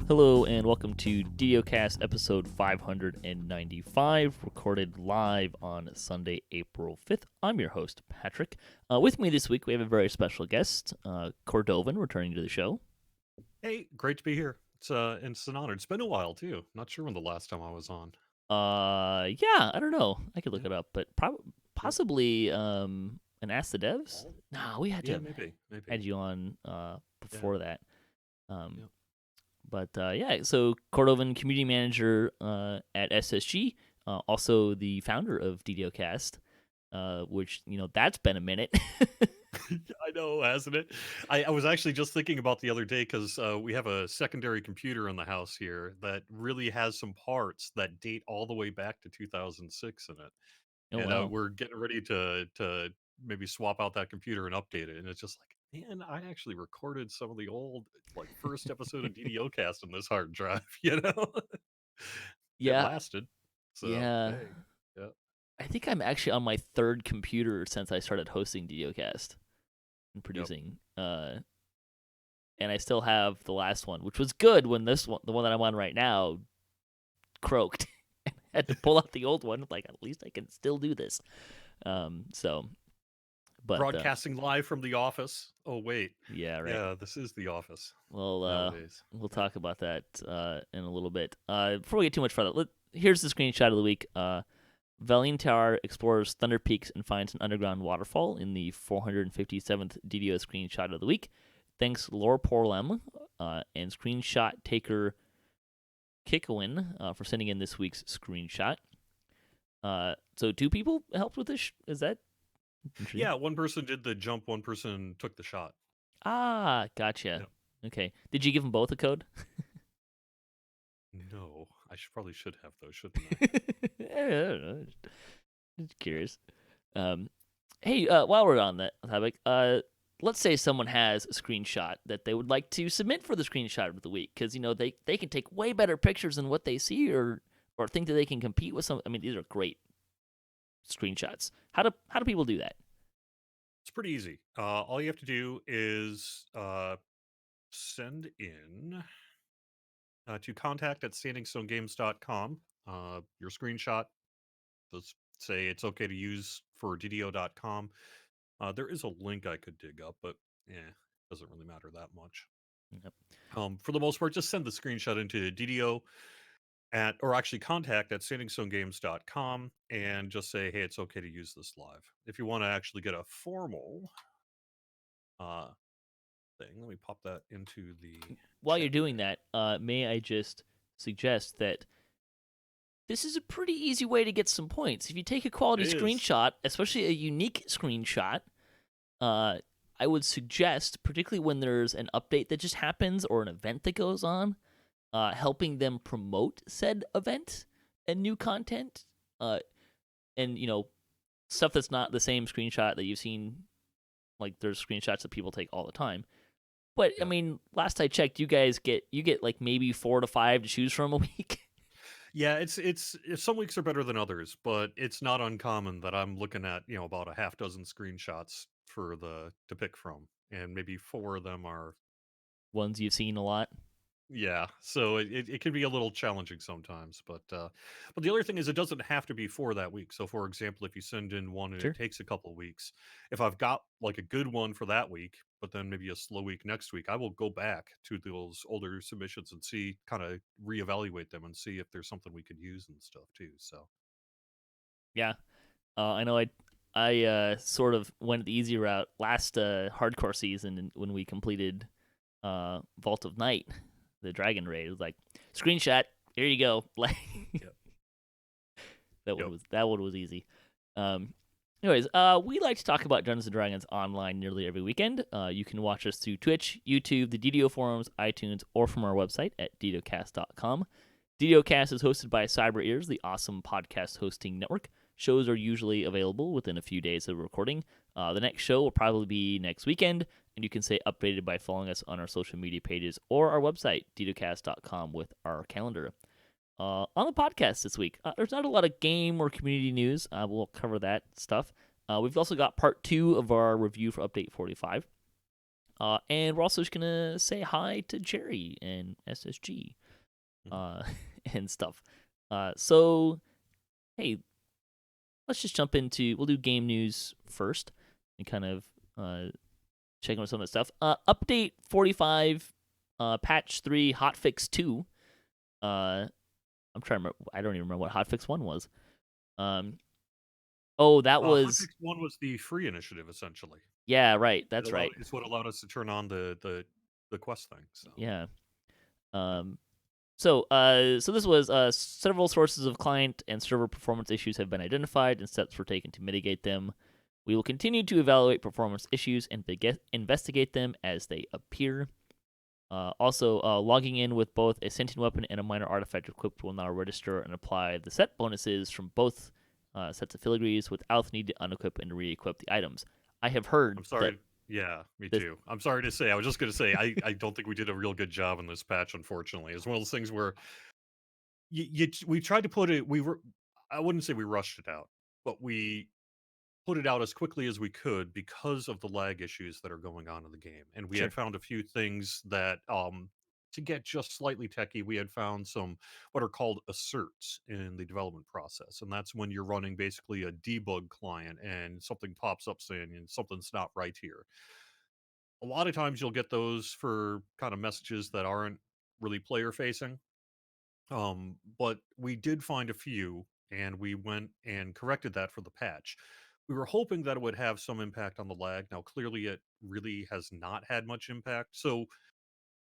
Hello and welcome to DDOCast episode 595, recorded live on Sunday, April 5th. I'm your host, Patrick. With me this week, we have a very special guest, Cordovan, returning to the show. Hey, great to be here. It's an honor. It's been a while too. Not sure when the last time I was on. Yeah, I don't know. I could look Yeah, it up, but yeah, possibly an Ask the Devs? No, we had to yeah, have maybe. had you on Yeah, before that. Um, yeah. yeah, so Cordovan, community manager at SSG, also the founder of DDOcast, which, that's been a minute. I know, hasn't it? I was actually just thinking about the other day because we have a secondary computer in the house here that really has some parts that date all the way back to 2006 in it, Oh, and wow. we're getting ready to maybe swap out that computer and update it. And it's just like, man, I actually recorded some of the old like first episode of DDOcast on this hard drive. It Yeah, lasted. So, yeah. hey, yeah. I think I'm actually on my third computer since I started hosting DDOcast and Yep. producing. And I still have the last one, which was good when this one, the one that I'm on right now, croaked. I had to pull out the old one. Like, at least I can still do this. Um, so, but Broadcasting live from the office. Oh, wait. yeah, right. Yeah, this is the office Well, nowadays. we'll Yeah. talk about that in a little bit. Before we get too much further, here's the screenshot of the week. Valine Tower explores Thunder Peaks and finds an underground waterfall in the 457th DDO screenshot of the week. Thanks, Lore Porlem and screenshot taker Kikowin for sending in this week's screenshot. So two people helped with this. Is that interesting? Yeah, one person did the jump, one person took the shot. Ah, gotcha. Yep. Okay. Did you give them both a code? No, probably should have though, shouldn't I? I don't know. Just curious. Um, hey, while we're on that topic, let's say someone has a screenshot that they would like to submit for the screenshot of the week, because they can take way better pictures than what they see, or think that they can compete with some. I mean, these are great screenshots. How do people do that? It's pretty easy. All you have to do is send in to contact at standingstonegames.com your screenshot. Just say it's okay to use for DDO.com. There is a link I could dig up, but doesn't really matter that much. Yep. For the most part, just send the screenshot into DDO or actually contact at standingstonegames.com and just say, hey, it's okay to use this live. If you want to actually get a formal uh, thing, let me pop that into the While you're chat doing here. that, may I just suggest that this is a pretty easy way to get some points. If you take a quality It is. screenshot, especially a unique screenshot, uh, I would suggest, particularly when there's an update that just happens or an event that goes on, helping them promote said event and new content, and stuff that's not the same screenshot that you've seen. Like, there's screenshots that people take all the time. But I Yep. mean, last I checked, you get like maybe 4 to 5 to choose from a week. Yeah, it's some weeks are better than others, but it's not uncommon that I'm looking at, about a half dozen screenshots to pick from, and maybe four of them are. Ones you've seen a lot. Yeah, so it can be a little challenging sometimes, but the other thing is it doesn't have to be for that week. So, for example, if you send in one and it Sure. takes a couple of weeks, if I've got like a good one for that week, but then maybe a slow week next week, I will go back to those older submissions and see, kind of reevaluate them and see if there's something we could use and stuff too. So, Yeah. I know I sort of went the easy route last hardcore season when we completed Vault of Night, the Dragon Raid. It was like, screenshot, here you go. Like, yep, that one yep. was easy. Anyways, we like to talk about Dungeons and Dragons online nearly every weekend. You can watch us through Twitch, YouTube, the DDO forums, iTunes, or from our website at ddocast.com. DDOcast is hosted by Cyber Ears, the awesome podcast hosting network. Shows are usually available within a few days of recording. The next show will probably be next weekend, and you can stay updated by following us on our social media pages or our website, ddocast.com, with our calendar. On the podcast this week, there's not a lot of game or community news. We'll cover that stuff. We've also got part 2 of our review for Update 45. And we're also just gonna say hi to Jerry and SSG, and stuff. So hey, let's just jump into. We'll do game news first and kind of check on some of the stuff. Update 45, patch 3, hotfix 2. I'm trying to remember. I don't even remember what hotfix 1 was. Oh, that was. Hotfix 1 was the free initiative, essentially. Yeah, right. That's right. It's what allowed us to turn on the quest thing. So Yeah. So this was several sources of client and server performance issues have been identified and steps were taken to mitigate them. We will continue to evaluate performance issues and investigate them as they appear. Also, logging in with both a sentient weapon and a minor artifact equipped will now register and apply the set bonuses from both sets of filigrees without the need to unequip and re-equip the items. I have heard. I'm sorry. Yeah, me too. I'm sorry to say. I was just going to say I don't think we did a real good job in this patch. Unfortunately, it's one of those things where we tried to put it. I wouldn't say we rushed it out, but we put it out as quickly as we could because of the lag issues that are going on in the game. And we Sure. had found a few things that, to get just slightly techie, we had found some what are called asserts in the development process. And that's when you're running basically a debug client and something pops up saying something's not right here. A lot of times you'll get those for kind of messages that aren't really player facing. But we did find a few, and we went and corrected that for the patch. We were hoping that it would have some impact on the lag. Now, clearly, it really has not had much impact. So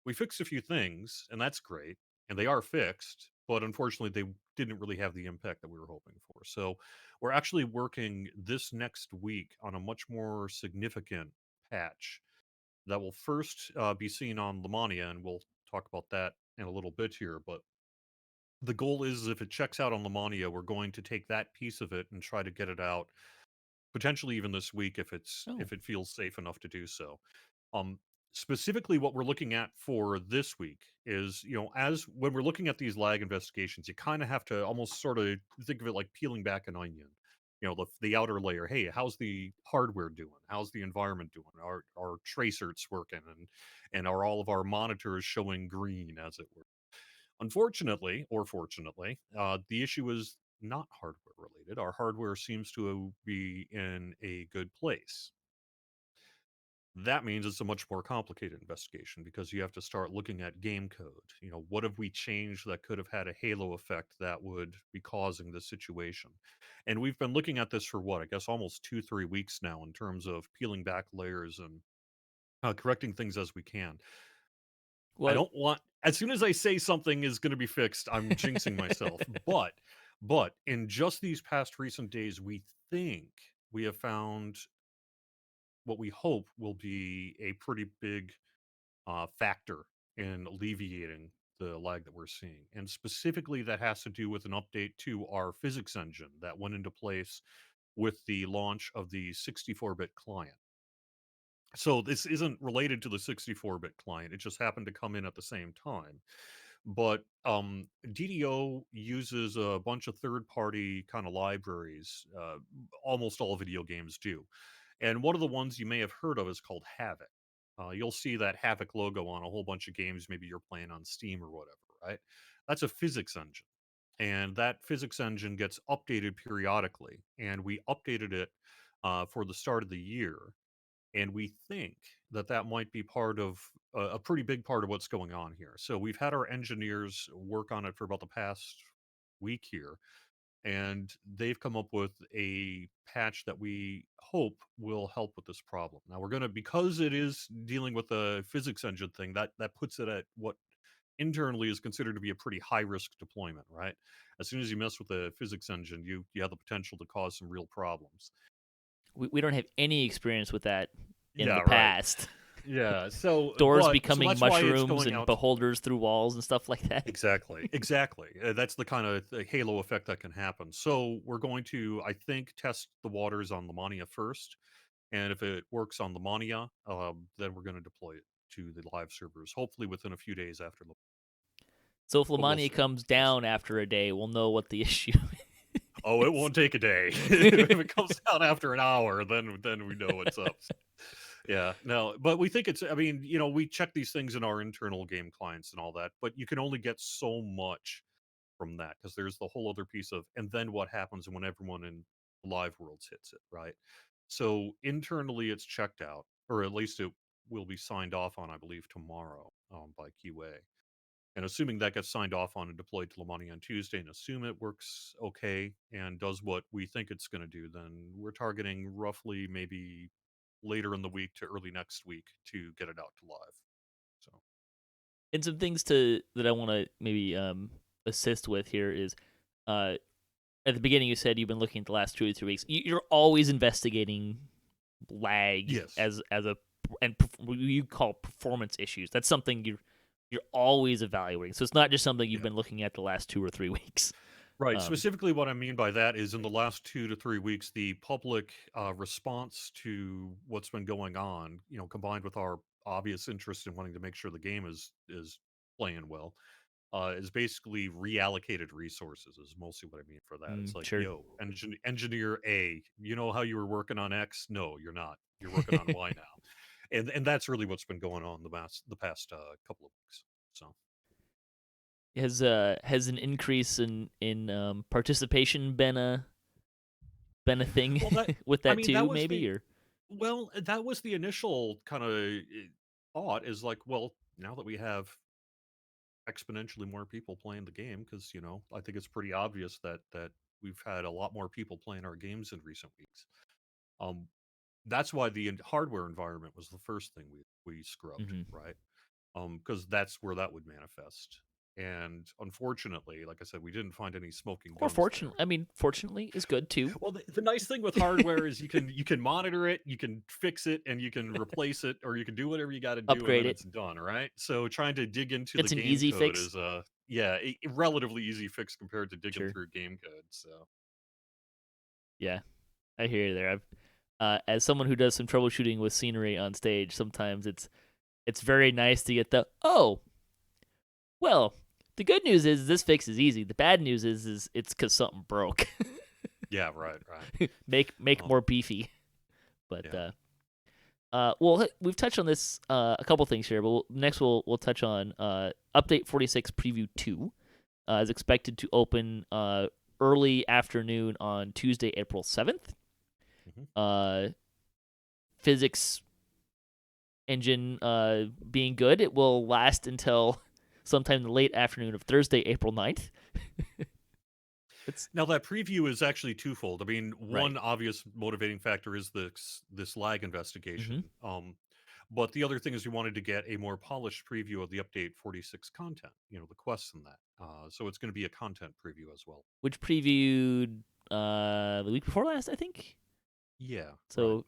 we fixed a few things, and that's great. And they are fixed, but unfortunately, they didn't really have the impact that we were hoping for. So we're actually working this next week on a much more significant patch that will first be seen on Lamania, and we'll talk about that in a little bit here. But the goal is if it checks out on Lamania, we're going to take that piece of it and try to get it out potentially even this week Oh, if it feels safe enough to do so. Um, Specifically, what we're looking at for this week is, as when we're looking at these lag investigations, you kind of have to almost sort of think of it like peeling back an onion. The outer layer. Hey, how's the hardware doing? How's the environment doing? Are tracers working? And are all of our monitors showing green, as it were? Unfortunately, or fortunately, the issue is not hardware related. Our hardware seems to be in a good place. That means it's a much more complicated investigation because you have to start looking at game code. What have we changed that could have had a halo effect that would be causing this situation? And we've been looking at this for what, I guess almost 2-3 weeks now in terms of peeling back layers and correcting things as we can. I well, don't want as soon as I say something is going to be fixed, I'm jinxing myself. But in just these past recent days, we think we have found what we hope will be a pretty big factor in alleviating the lag that we're seeing. And specifically, that has to do with an update to our physics engine that went into place with the launch of the 64-bit client. So this isn't related to the 64-bit client. It just happened to come in at the same time. But DDO uses a bunch of third-party kind of libraries. Almost all video games do. And one of the ones you may have heard of is called Havoc. You'll see that Havoc logo on a whole bunch of games maybe you're playing on Steam or whatever, right? That's a physics engine. And that physics engine gets updated periodically. And we updated it for the start of the year, and we think that that might be part of a pretty big part of what's going on here. So we've had our engineers work on it for about the past week here, and they've come up with a patch that we hope will help with this problem. Now we're going to, because it is dealing with a physics engine thing, that puts it at what internally is considered to be a pretty high risk deployment, right? As soon as you mess with the physics engine, you have the potential to cause some real problems. we don't have any experience with that in the Yeah, right. past. Yeah. So, Doors so becoming that's why it's mushrooms going and out. beholders through walls and stuff like that. Exactly. Exactly. That's the kind of halo effect that can happen. So we're going to, I think, test the waters on Lamania first, and if it works on Lamania, then we're going to deploy it to the live servers, hopefully within a few days after. So if But we'll Lamania see. comes We'll down see. after a day, we'll know what the issue Oh, it is. won't take a day. If it comes down after an hour, then we know what's up. Yeah, no, but we think it's. I mean, we check these things in our internal game clients and all that, but you can only get so much from that because there's the whole other piece of, and then what happens when everyone in live worlds hits it, right? So internally, it's checked out, or at least it will be signed off on, I believe, tomorrow by QA. And assuming that gets signed off on and deployed to Lamani on Tuesday, and assume it works okay and does what we think it's going to do, then we're targeting roughly maybe later in the week to early next week to get it out to live. So And some things that I want to maybe assist with here is, uh, at the beginning you said you've been looking at the last 2 or 3 weeks. You're always investigating lag yes, as a and what you call performance issues. That's something you're always evaluating. So it's not just something you've yeah. been looking at the last 2 or 3 weeks. Right. Um, Specifically, what I mean by that is in the last 2 to 3 weeks, the public response to what's been going on, combined with our obvious interest in wanting to make sure the game is playing well, is basically reallocated resources. Is mostly what I mean for that. It's like, sure. yo, engineer A, you know how you were working on X? No, you're not. You're working on Y now, and that's really what's been going on the past couple of weeks. So. Has an increase in participation been a thing Well, with I that mean, that too, was maybe? the Or that was the initial kind of thought is like, well, now that we have exponentially more people playing the game, because I think it's pretty obvious that we've had a lot more people playing our games in recent weeks. Um, that's why the hardware environment was the first thing we scrubbed, Mhm. right? Because that's where that would manifest. And unfortunately, like I said, we didn't find any smoking Or guns there. fortunately, I mean, fortunately is good too. Well, the nice thing with hardware is you can monitor it, you can fix it, and you can replace it, or you can do whatever you got to do, and Upgrade then it. it's done. Right. So trying to dig into the It's an game easy code fix. is yeah, a relatively easy fix compared to digging Sure. through game code. So Yeah, I hear you there. As someone who does some troubleshooting with scenery on stage, sometimes it's very nice to get the well. The good news is this fix is easy. The bad news is it's because something broke. yeah, right. make Um, more beefy. But yeah. well, we've touched on this a couple things here, but next we'll touch on update 46 preview 2 is expected to open early afternoon on Tuesday, April 7th. Hmm. Uh, physics engine being good, it will last until sometime in the late afternoon of Thursday, April 9th. It's Now that preview is actually twofold. I mean, right. one obvious motivating factor is this lag Mm-hmm. investigation. But the other thing is we wanted to get a more polished preview of the update 46 content, the quests and that. So it's going to be a content preview as well. Which previewed the week before last, I think. Yeah, right. So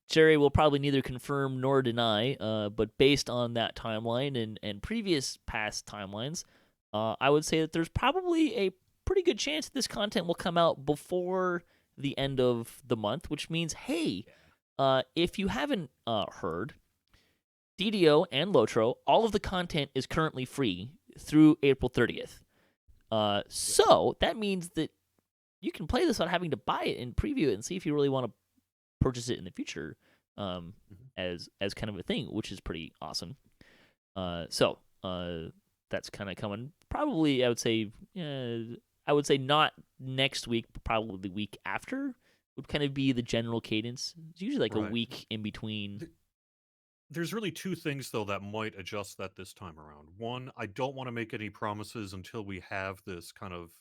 Jerry will probably neither confirm nor deny, but based on that timeline and previous past timelines, I would say that there's probably a pretty good chance that this content will come out before the end of the month, which means, hey, Yeah. if you haven't heard, DDO and Lotro, all of the content is currently free through April 30th. Yep. So that means that you can play this without having to buy it and preview it and see if you really want to purchase it in the future, Mhm. as kind of a thing, which is pretty awesome. So that's kind of coming. Probably, I would say not next week, but probably the week after would kind of be the general cadence. It's usually like a Right. week in between. There's really two things though that might adjust that this time around. One, I don't want to make any promises until we have this kind of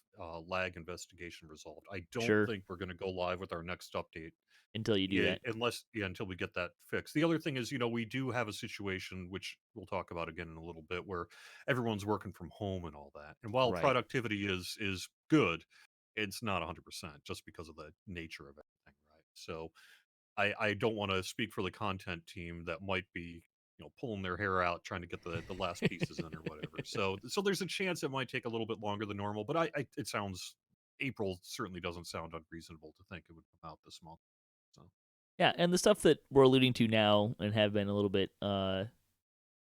lag investigation resolved. I don't Sure, think we're going to go live with our next update. until you do Yeah, that. until we get that fixed. The other thing is, we do have a situation which we'll talk about again in a little bit, where everyone's working from home and all that. And while Right. productivity is good, it's not 100% just because of the nature of everything, right? So I don't want to speak for the content team that might be pulling their hair out trying to get the last pieces in or whatever. So there's a chance it might take a little bit longer than normal, but I it sounds April certainly doesn't sound unreasonable to think it would come out this month. So. Yeah, and the stuff that we're alluding to now and have been a little bit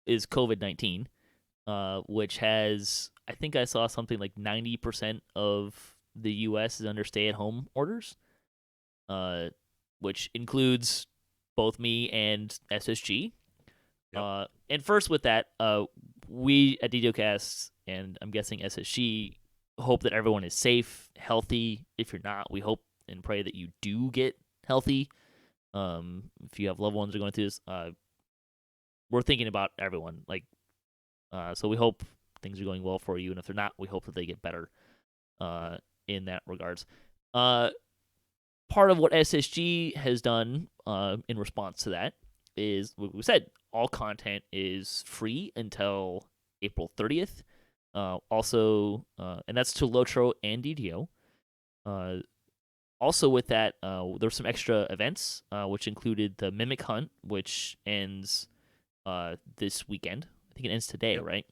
is COVID-19, which has, I think I saw something like 90% of the U.S. is under stay-at-home orders, uh, which includes both me and SSG. Yep. And first with that, we at DDOCast and I'm guessing SSG hope that everyone is safe, healthy. If you're not, we hope and pray that you do get healthy. If you have loved ones who are going through this, we're thinking about everyone. So we hope things are going well for you, and if they're not, we hope that they get better. In that regards, part of what SSG has done in response to that is what we said. All content is free until April 30th. And that's to Lotro and DDO. Also, with that, there's some extra events, which included the Mimic Hunt, which ends this weekend. I think it ends today, Yep. right?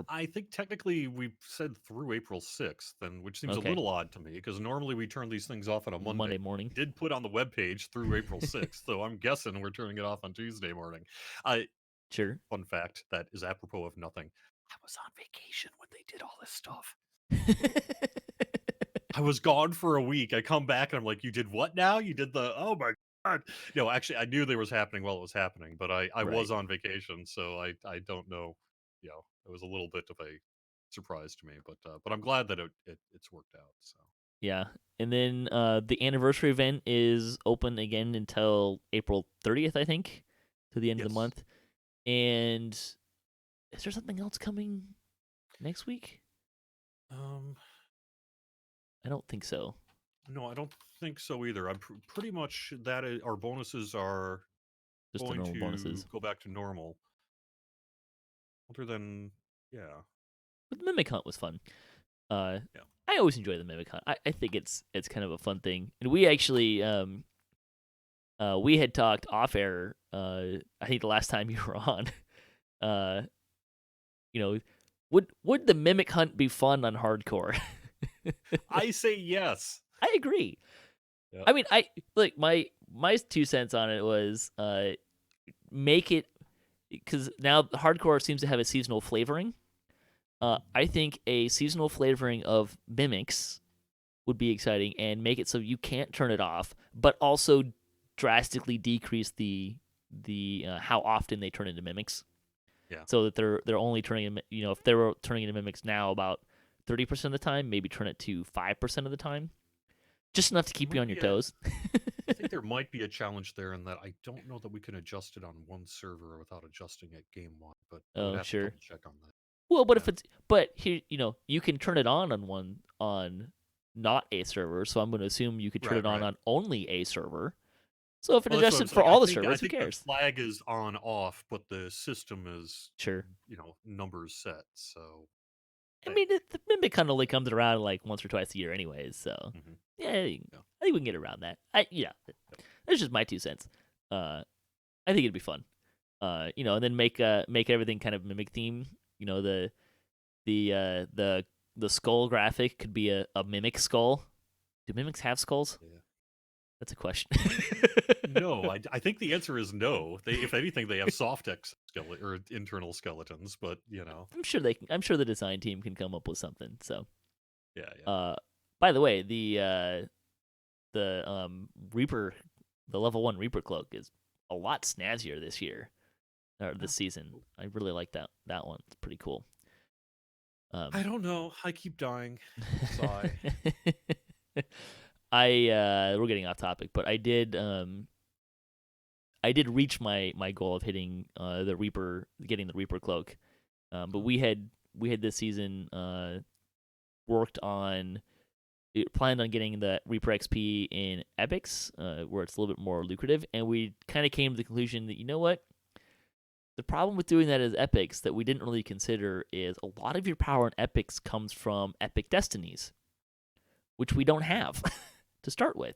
I think technically we've said through April 6th, and which seems a Okay, little odd to me because normally we turn these things off on a Monday. Monday morning. Did put on the webpage through April 6th, so I'm guessing we're turning it off on Tuesday morning. I Sure. Fun fact that is apropos of nothing. I was on vacation when they did all this stuff. I was gone for a week. I come back and I'm like, you did what now? You did the oh my god. No, actually I knew there was happening while it was happening, but I Right. was on vacation, so I don't know. It was a little bit of a surprise to me, but I'm glad that it's worked out. So Yeah. And then the anniversary event is open again until April 30th, I think, to the end of the yes. month. And is there something else coming next week? Um I don't think so. no, I don't think so either. I'm pretty much that our bonuses are Just the going normal to bonuses. go back to normal. Other than yeah. But the Mimic Hunt was fun. Uh, Yeah. I always enjoy the Mimic Hunt. I think it's kind of a fun thing. And we actually we had talked off air. I think the last time you were on. Uh, you know, would the Mimic Hunt be fun on hardcore? I say yes. I agree. Yep. I mean, I like my 2 cents on it was make it because now hardcore seems to have a seasonal flavoring. I think a seasonal flavoring of mimics would be exciting and make it so you can't turn it off, but also drastically decrease the how often they turn into mimics, Yeah. so that they're only turning if they were turning into mimics now about 30% of the time, maybe turn it to 5% of the time, just enough to There keep you might on your be a toes. I think there might be a challenge there in that I don't know that we can adjust it on one server without adjusting it game wide, but I would Oh, have to sure. double check on that. Well, but Yeah. if it's but here, you can turn it on one on not a server. So I'm going to assume you could turn Right, it right. on only a server. So if it Well, that's what adjusts I'm it for saying. all the I servers, who think the cares? flag is on off, but the system is Sure. numbers set. So I hey. mean, the Mimic kind of only comes around like once or twice a year, anyways. So Hmm. yeah, Yeah. I think we can get around that. That's just my 2 cents. I think it'd be fun. And then make everything kind of mimic theme. The the skull graphic could be a mimic skull. Do mimics have skulls? Yeah. That's a question. No, I think the answer is no. If anything, they have soft exoskeleton or internal skeletons, but I'm sure they can. I'm sure the design team can come up with something. So, yeah, yeah. uh, by the way, the Reaper, the level 1 Reaper cloak is a lot snazzier this year or Yeah. this season. I really like that one. It's pretty cool. I don't know. I keep dying. Sigh. We're getting off topic, but I did reach my goal of hitting the Reaper, getting the Reaper cloak. But we had this season worked on planned on getting the Reaper XP in epics, where it's a little bit more lucrative, and we kind of came to the conclusion that, you know what, the problem with doing that as epics that we didn't really consider is a lot of your power in epics comes from epic destinies, which we don't have to start with.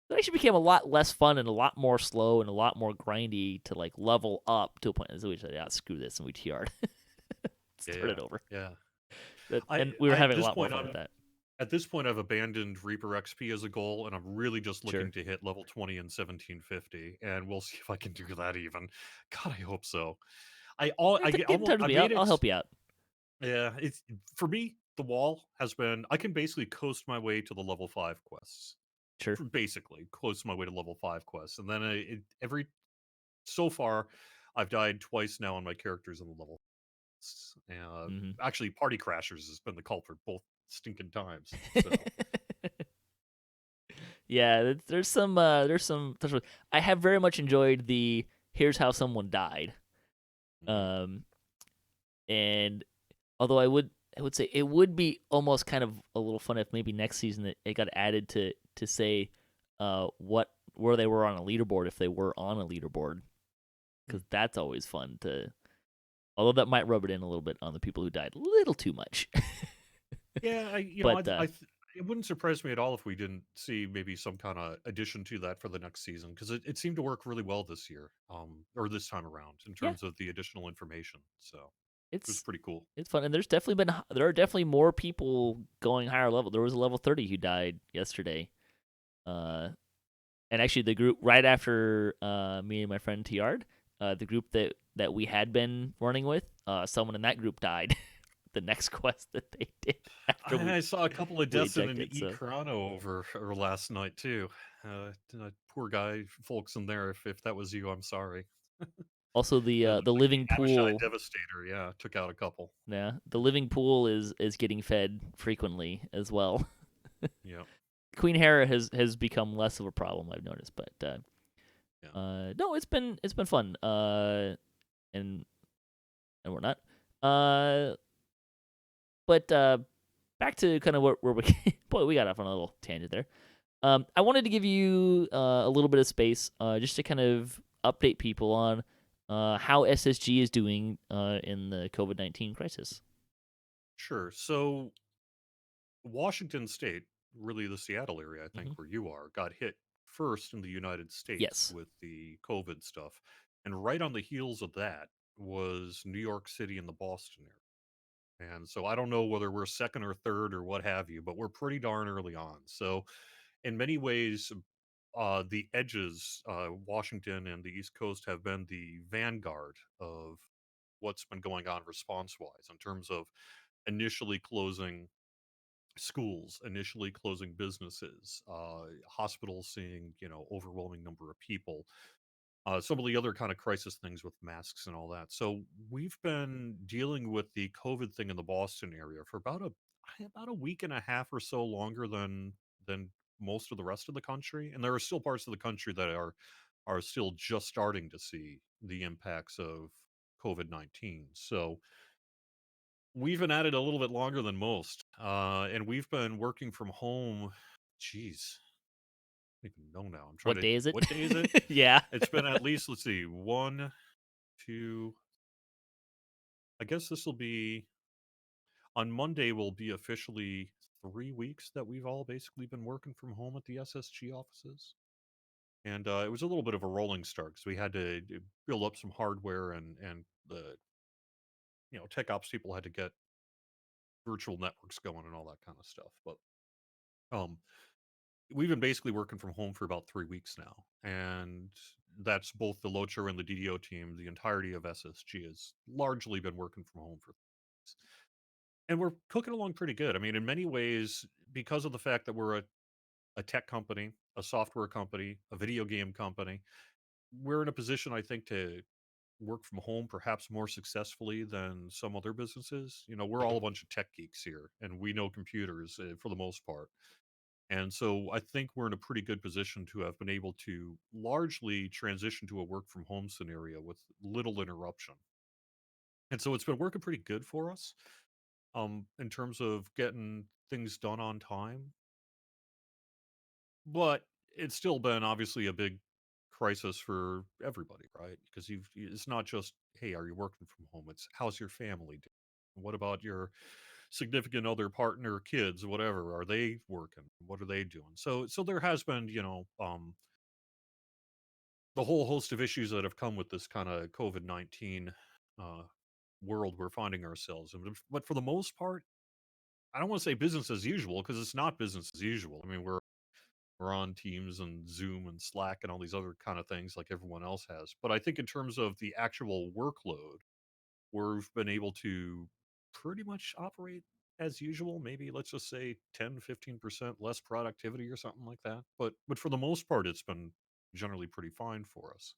It actually became a lot less fun and a lot more slow and a lot more grindy to like level up to a point. So we said, yeah, screw this, and we TR'd. Yeah, Start yeah, it over. yeah. And we were At having a this lot more point, fun with that. I've abandoned Reaper XP as a goal, and I'm really just looking Sure. to hit level 20 and 1750, and we'll see if I can do that even. God, I hope so. Yeah, I get get in almost touch I with me. made I'll it. help you out. Yeah, it's for me. The wall has been. I can basically coast my way to the level 5 quests. Sure. basically close my way to level 5 quests, and then every so far I've died twice now on my characters in the level. Uh, Hmm. Actually, Party Crashers has been the culprit both stinking times. So Yeah, there's some. I have very much enjoyed the here's how someone died. mhm. Um, and although I would say it would be almost kind of a little fun if maybe next season it got added to say what where they were on a leaderboard if they were on a leaderboard, Hmm. because that's always fun to. Although that might rub it in a little bit on the people who died a little too much. Yeah, But it wouldn't surprise me at all if we didn't see maybe some kind of addition to that for the next season because it seemed to work really well this year, or this time around in yeah, terms of the additional information. So it was it's pretty cool. it's fun, and there are definitely more people going higher level. There was a level 30 who died yesterday. Uh, and actually the group right after me and my friend Tiard, the group that we had been running with, someone in that group died. The next quest that they did after I saw a couple of we deaths in an ejected. E So Chrono over last night too. Poor guy, folks in there. If that was you, I'm sorry. also the living The Abishai pool. Devastator, yeah, took out a couple. Yeah, the living pool is getting fed frequently as well. Yeah, Queen Hera has become less of a problem, I've noticed, but yeah. no, it's been fun. And and whatnot. Uh, but back to kind of where we boy, we got off on a little tangent there. I wanted to give you a little bit of space, just to kind of update people on how SSG is doing in the COVID-19 crisis. Sure. So Washington State, really the Seattle area, I think, Hmm. where you are, got hit first in the United States Yes. with the COVID stuff. And right on the heels of that was New York City and the Boston area. And so I don't know whether we're second or third or what have you, but we're pretty darn early on. So in many ways, the edges, Washington and the East Coast, have been the vanguard of what's been going on response wise in terms of initially closing schools, initially closing businesses, hospitals seeing overwhelming number of people, some of the other kind of crisis things with masks and all that. So we've been dealing with the COVID thing in the Boston area for about a week and a half or so longer than most of the rest of the country, and there are still parts of the country that are still just starting to see the impacts of COVID-19. So we've been at it a little bit longer than most, and we've been working from home. Geez, I don't even know now. I'm trying What to. day is it? What day is it? Yeah. It's been at least, let's see, one, two. I guess this will be on Monday. Will be officially 3 weeks that we've all basically been working from home at the SSG offices, and it was a little bit of a rolling start because we had to build up some hardware, and the tech ops people had to get virtual networks going and all that kind of stuff. But um, we've been basically working from home for about 3 weeks now, and that's both the Locher and the DDO team. The entirety of SSG has largely been working from home for 3 weeks. And we're cooking along pretty good. I mean, in many ways, because of the fact that we're a tech company, a software company, a video game company, we're in a position, I think, to work from home perhaps more successfully than some other businesses. We're all a bunch of tech geeks here, and we know computers for the most part. And so I think we're in a pretty good position to have been able to largely transition to a work from home scenario with little interruption. And so it's been working pretty good for us, in terms of getting things done on time. But it's still been obviously a big crisis for everybody, right? Because it's not just, hey, are you working from home? It's how's your family doing? What about your significant other, partner, kids, whatever? Are they working? What are they doing? So there has been, the whole host of issues that have come with this kind of COVID-19 uh, world we're finding ourselves in. But for the most part, I don't want to say business as usual because it's not business as usual. I mean, we're on Teams and Zoom and Slack and all these other kind of things like everyone else has. But I think in terms of the actual workload, we've been able to pretty much operate as usual, maybe let's just say 10-15% less productivity or something like that. But for the most part, it's been generally pretty fine for us.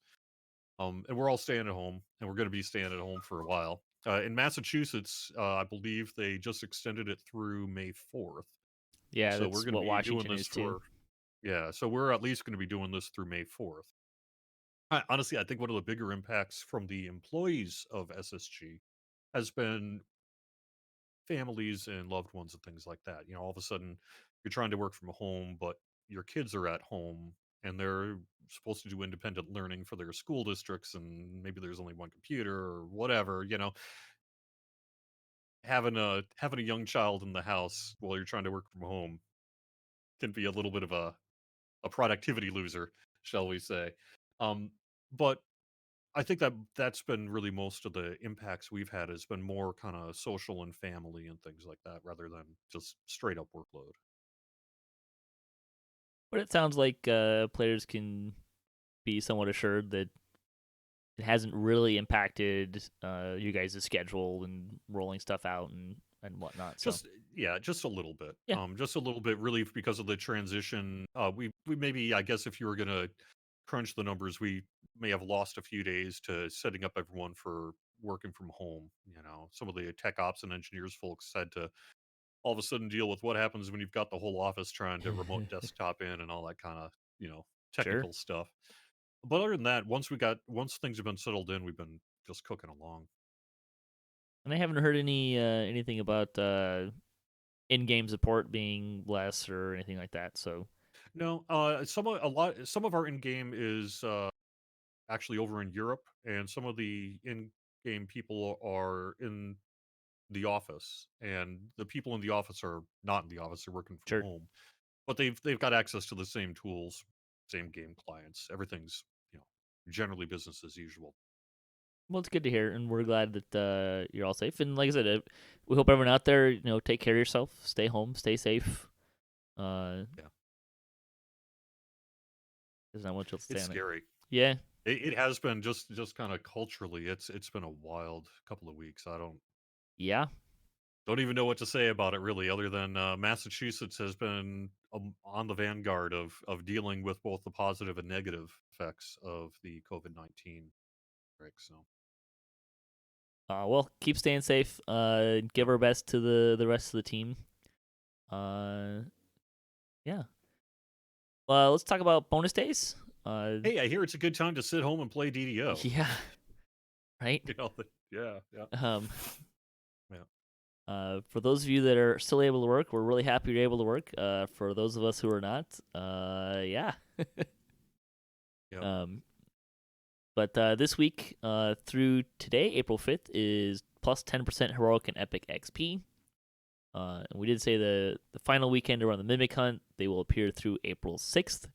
And we're all staying at home, and we're going to be staying at home for a while. In Massachusetts, I believe they just extended it through May 4th. Yeah, So we're that's going to what be doing Washington this is too. for, yeah, so we're at least going to be doing this through May 4th. Honestly, I think one of the bigger impacts from the employees of SSG has been families and loved ones and things like that. All of a sudden you're trying to work from home, but your kids are at home and they're supposed to do independent learning for their school districts, and maybe there's only one computer or whatever. Having a young child in the house while you're trying to work from home can be a little bit of a productivity loser, shall we say. Um, but I think that's been really most of the impacts we've had has been more kind of social and family and things like that rather than just straight up workload. But it sounds like players can be somewhat assured that it hasn't really impacted you guys' schedule and rolling stuff out and whatnot. So Just yeah, just a little bit. yeah, Just a little bit really because of the transition. We maybe, I guess, if you were gonna crunch the numbers, we may have lost a few days to setting up everyone for working from home. Some of the tech ops and engineers folks had to all of a sudden deal with what happens when you've got the whole office trying to remote desktop in and all that kind of sure. technical stuff. But other than that, once things have been settled in, we've been just cooking along. And I haven't heard anything about in-game support being less or anything like that. So No, some of our in game is actually over in Europe, and some of the in game people are in the office, and the people in the office are not in the office; they're working from sure. home. But they've got access to the same tools, same game clients. Everything's generally business as usual. Well, it's good to hear, and we're glad that you're all safe. And like I said, we hope everyone out there, take care of yourself, stay home, stay safe. Uh, Yeah, there's not much else to say it's on it. scary. Yeah, It has been just kind of culturally. It's been a wild couple of weeks. I yeah, don't even know what to say about it really, other than Massachusetts has been on the vanguard of dealing with both the positive and negative effects of the COVID-19 break. So well, keep staying safe. Give our best to the rest of the team. Uh, yeah. Let's talk about bonus days. hey, I hear it's a good time to sit home and play DDO. Yeah, right. Yeah, yeah, Um, yeah, for those of you that are still able to work, we're really happy you're able to work. For those of us who are not, yeah. yeah. um, but this week, through today, April 5th, is plus 10% heroic and epic XP. And we did say the final weekend around the Mimic Hunt, they will appear through April 6th.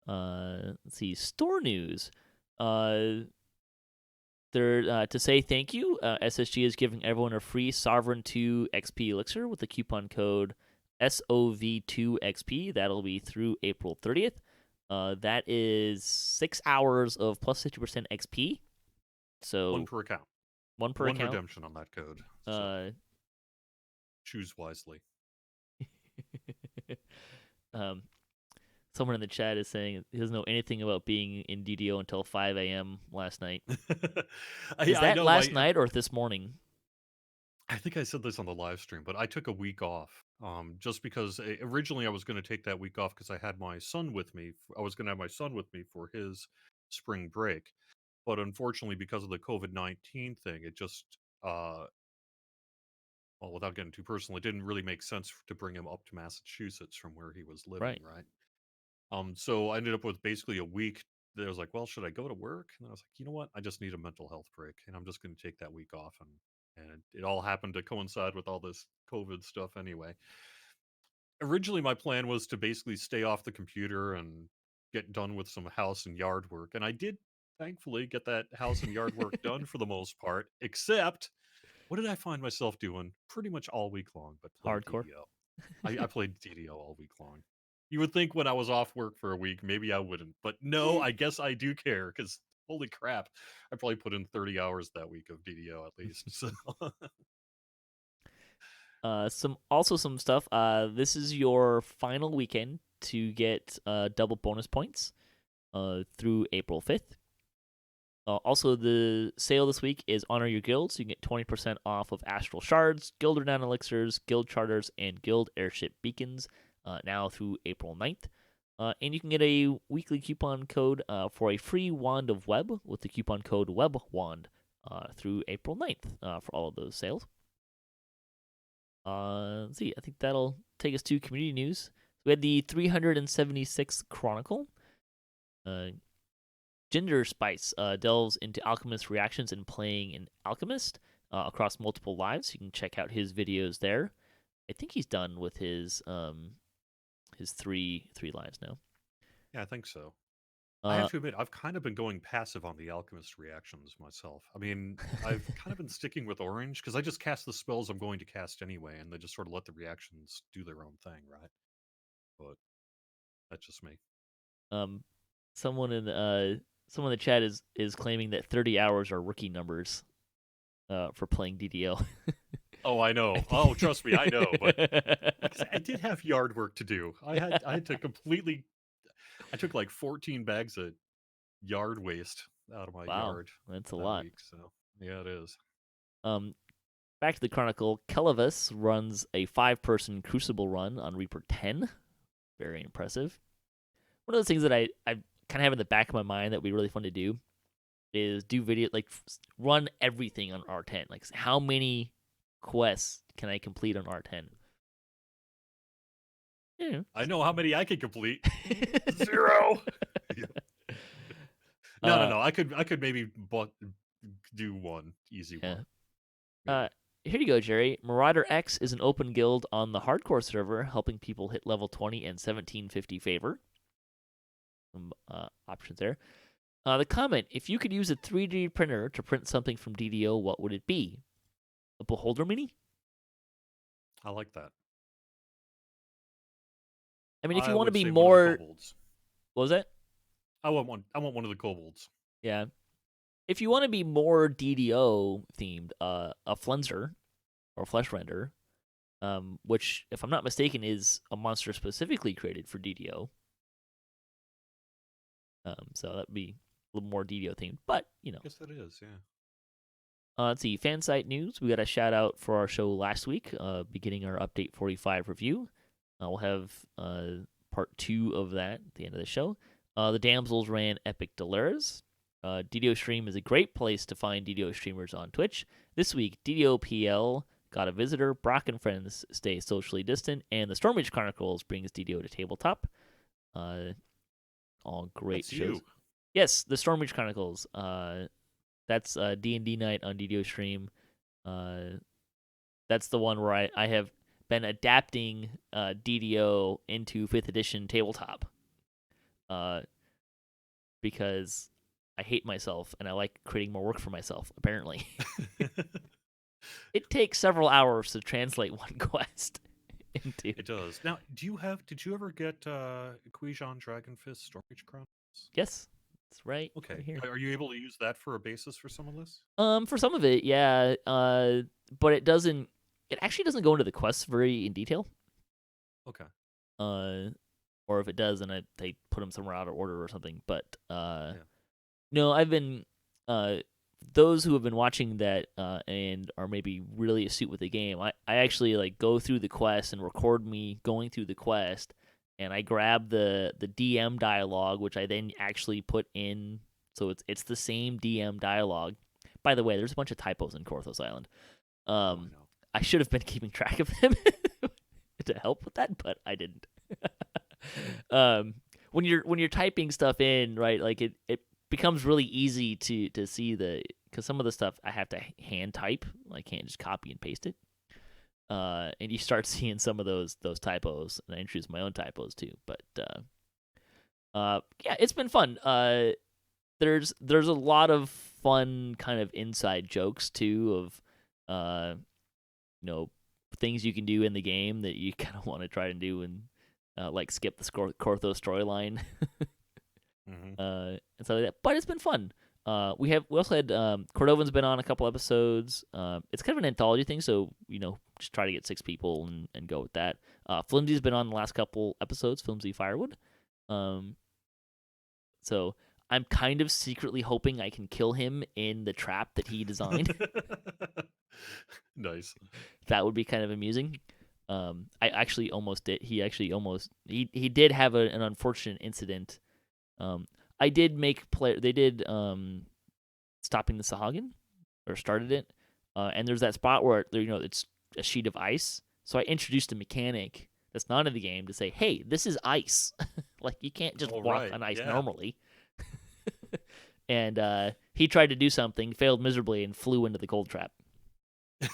Let's see, store news. They're to say thank you. SSG is giving everyone a free Sovereign 2 XP elixir with the coupon code SOV2XP. That'll be through April 30th. That is 6 hours of plus 50% XP. One So per account, one per one account. redemption on that code. So Uh, choose wisely. um, someone in the chat is saying he doesn't know anything about being in DDO until 5 a.m. last night. Is I that know last my night or this morning? I think I said this on the live stream, but I took a week off just because originally I was going to take that week off because I had my son with me. I was going to have my son with me for his spring break. But unfortunately, because of the COVID-19 thing, it just, well, without getting too personal, it didn't really make sense to bring him up to Massachusetts from where he was living, Right. right? So I ended up with basically a week that I was like, well, should I go to work? And I was like, you know what? I just need a mental health break, and I'm just going to take that week off. And it all happened to coincide with all this COVID stuff anyway. Originally, my plan was to basically stay off the computer and get done with some house and yard work, and I did thankfully get that house and yard work done for the most part. Except, what did I find myself doing pretty much all week long? But play Hardcore. DDO. I played DDO all week long. You would think when I was off work for a week, maybe I wouldn't. But no, I guess I do care because holy crap, I probably put in 30 hours that week of DDO at least. So Some stuff. This is your final weekend to get double bonus points through April 5th. Also, the sale this week is Honor Your Guild, so you can get 20% off of Astral Shards, Guild Renown Elixirs, Guild Charters, and Guild Airship Beacons now through April 9th. And you can get a weekly coupon code for a free Wand of Web with the coupon code WEBWAND through April 9th for all of those sales. Let's see, I think that'll take us to community news. We had the 376th Chronicle. Ginger Spice delves into Alchemist reactions and playing an Alchemist across multiple lives. You can check out his videos there. I think he's done with his three lives now. Yeah, I think so. I have to admit, I've kind of been going passive on the Alchemist reactions myself. I mean, I've kind of been sticking with Orange because I just cast the spells I'm going to cast anyway, and they just sort of let the reactions do their own thing, right? But that's just me. Someone in the chat is claiming that 30 hours are rookie numbers for playing DDO. Oh, I know. Oh, trust me, I know. But like I said, I did have yard work to do. I had to completely. I took like 14 bags of yard waste out of my yard. That's a that lot. week. So yeah, it is. Back to the Chronicle. Kelevus runs a 5-person Crucible run on Reaper 10. Very impressive. One of those things that I kind of have in the back of my mind that would be really fun to do is do video, like run everything on R10. Like how many quests can I complete on R10? Yeah. I know how many I can complete. 0. No. I could maybe do one easy one. Here you go, Jerry. Marauder X is an open guild on the hardcore server, helping people hit level 20 and 1750 favor. Some options there. The comment: if you could use a 3D printer to print something from DDO, what would it be? A Beholder Mini? I like that. I mean, if you want to be more, what was that? I want one. I want one of the kobolds. Yeah. If you want to be more DDO themed, a Flenser or Flesh Render, which, if I'm not mistaken, is a monster specifically created for DDO. So that'd be a little more DDO themed, but you know. Yes, that is. Yeah. Let's see, fan site news. We got a shout out for our show last week, beginning our Update 45 review. We'll have part 2 of that at the end of the show. The Damsels ran Epic Delares. DDO Stream is a great place to find DDO streamers on Twitch. This week, DDO PL got a visitor, Brock and friends stay socially distant, and the Stormreach Chronicles brings DDO to tabletop. All great That's shows. You. Yes, the Stormreach Chronicles. That's D&D night on DDO Stream. That's the one where I have been adapting DDO into 5th edition tabletop. Because I hate myself and I like creating more work for myself, apparently. It takes several hours to translate one quest into. It does. Now, did you ever get Quijon Dragonfist Stormreach Chronicles? Yes. That's right. Okay. Right here. Are you able to use that for a basis for some of this? For some of it, yeah. But it doesn't. It actually doesn't go into the quests very in detail. Okay. Or if it does, then they put them somewhere out of order or something. But no, I've been those who have been watching that and are maybe really astute with the game. I actually like go through the quest and record me going through the quest, and I grab the DM dialogue, which I then actually put in. So it's the same DM dialogue. By the way, there's a bunch of typos in Korthos Island. I should have been keeping track of them to help with that, but I didn't. When you're typing stuff in, right, like it becomes really easy to see because some of the stuff I have to hand type. I can't just copy and paste it. And you start seeing some of those typos, and I introduce my own typos too. But yeah, it's been fun. There's a lot of fun kind of inside jokes too of things you can do in the game that you kind of want to try to do and like skip the Korthos storyline. And stuff like that. But it's been fun. We also had Cordovan's been on a couple episodes. It's kind of an anthology thing, so just try to get 6 people and go with that. Flimsy's been on the last couple episodes, Flimsy Firewood. So I'm kind of secretly hoping I can kill him in the trap that he designed. Nice. That would be kind of amusing. I actually almost did. He actually almost he did have an unfortunate incident. I did make play. They did stopping the Sahagin or started it, and there's that spot where it's a sheet of ice. So I introduced a mechanic that's not in the game to say, "Hey, this is ice. Like you can't just walk on ice normally." And he tried to do something, failed miserably, and flew into the cold trap.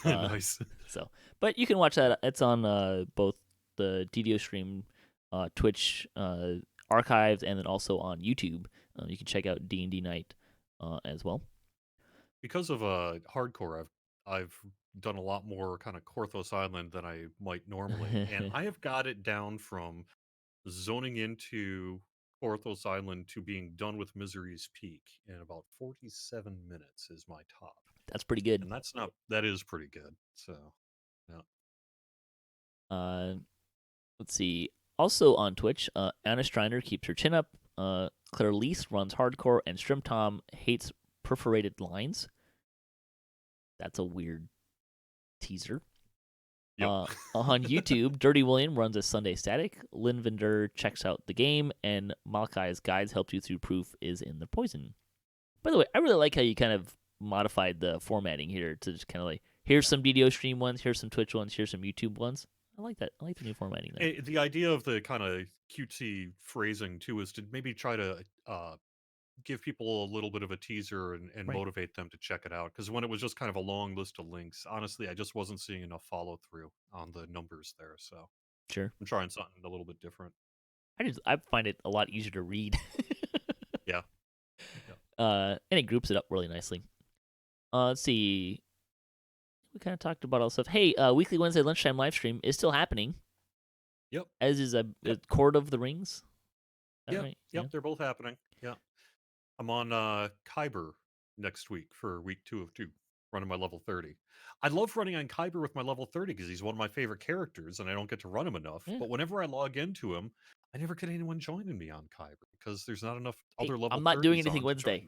Nice. So, but you can watch that. It's on both the DDO stream, Twitch archives, and then also on YouTube. You can check out D&D Night as well. Because of hardcore, I've done a lot more kind of Korthos Island than I might normally, and I have got it down from zoning into Korthos Island to being done with Misery's Peak in about 47 minutes is my top. That's pretty good. And that is pretty good. So, yeah. Let's see. Also on Twitch, Anna Striner keeps her chin up. Claire Lease runs hardcore, and Strimtom hates perforated lines. That's a weird teaser. Yep. On YouTube, Dirty William runs a Sunday Static. Lynn Vinder checks out the game, and Malachi's guides help you through proof is in the poison. By the way, I really like how you kind of modified the formatting here to just kind of like, here's some DDO stream ones, here's some Twitch ones, here's some YouTube ones. I like that. I like the new formatting there. The idea of the kind of cutesy phrasing too is to maybe try to give people a little bit of a teaser and motivate them to check it out. Because when it was just kind of a long list of links, honestly, I just wasn't seeing enough follow through on the numbers there. So sure, I'm trying something a little bit different. I find it a lot easier to read. Yeah. And it groups it up really nicely. Let's see. We kind of talked about all stuff. Hey, weekly Wednesday lunchtime live stream is still happening. Yep. As is a Court of the Rings. Yep. Right? Yep. Yeah. They're both happening. Yeah. I'm on Kyber next week for week 2 of 2, running my level 30. I love running on Kyber with my level 30 because he's one of my favorite characters and I don't get to run him enough. Yeah. But whenever I log into him, I never get anyone joining me on Kyber because there's not enough other level 30s. I'm not doing anything Wednesday.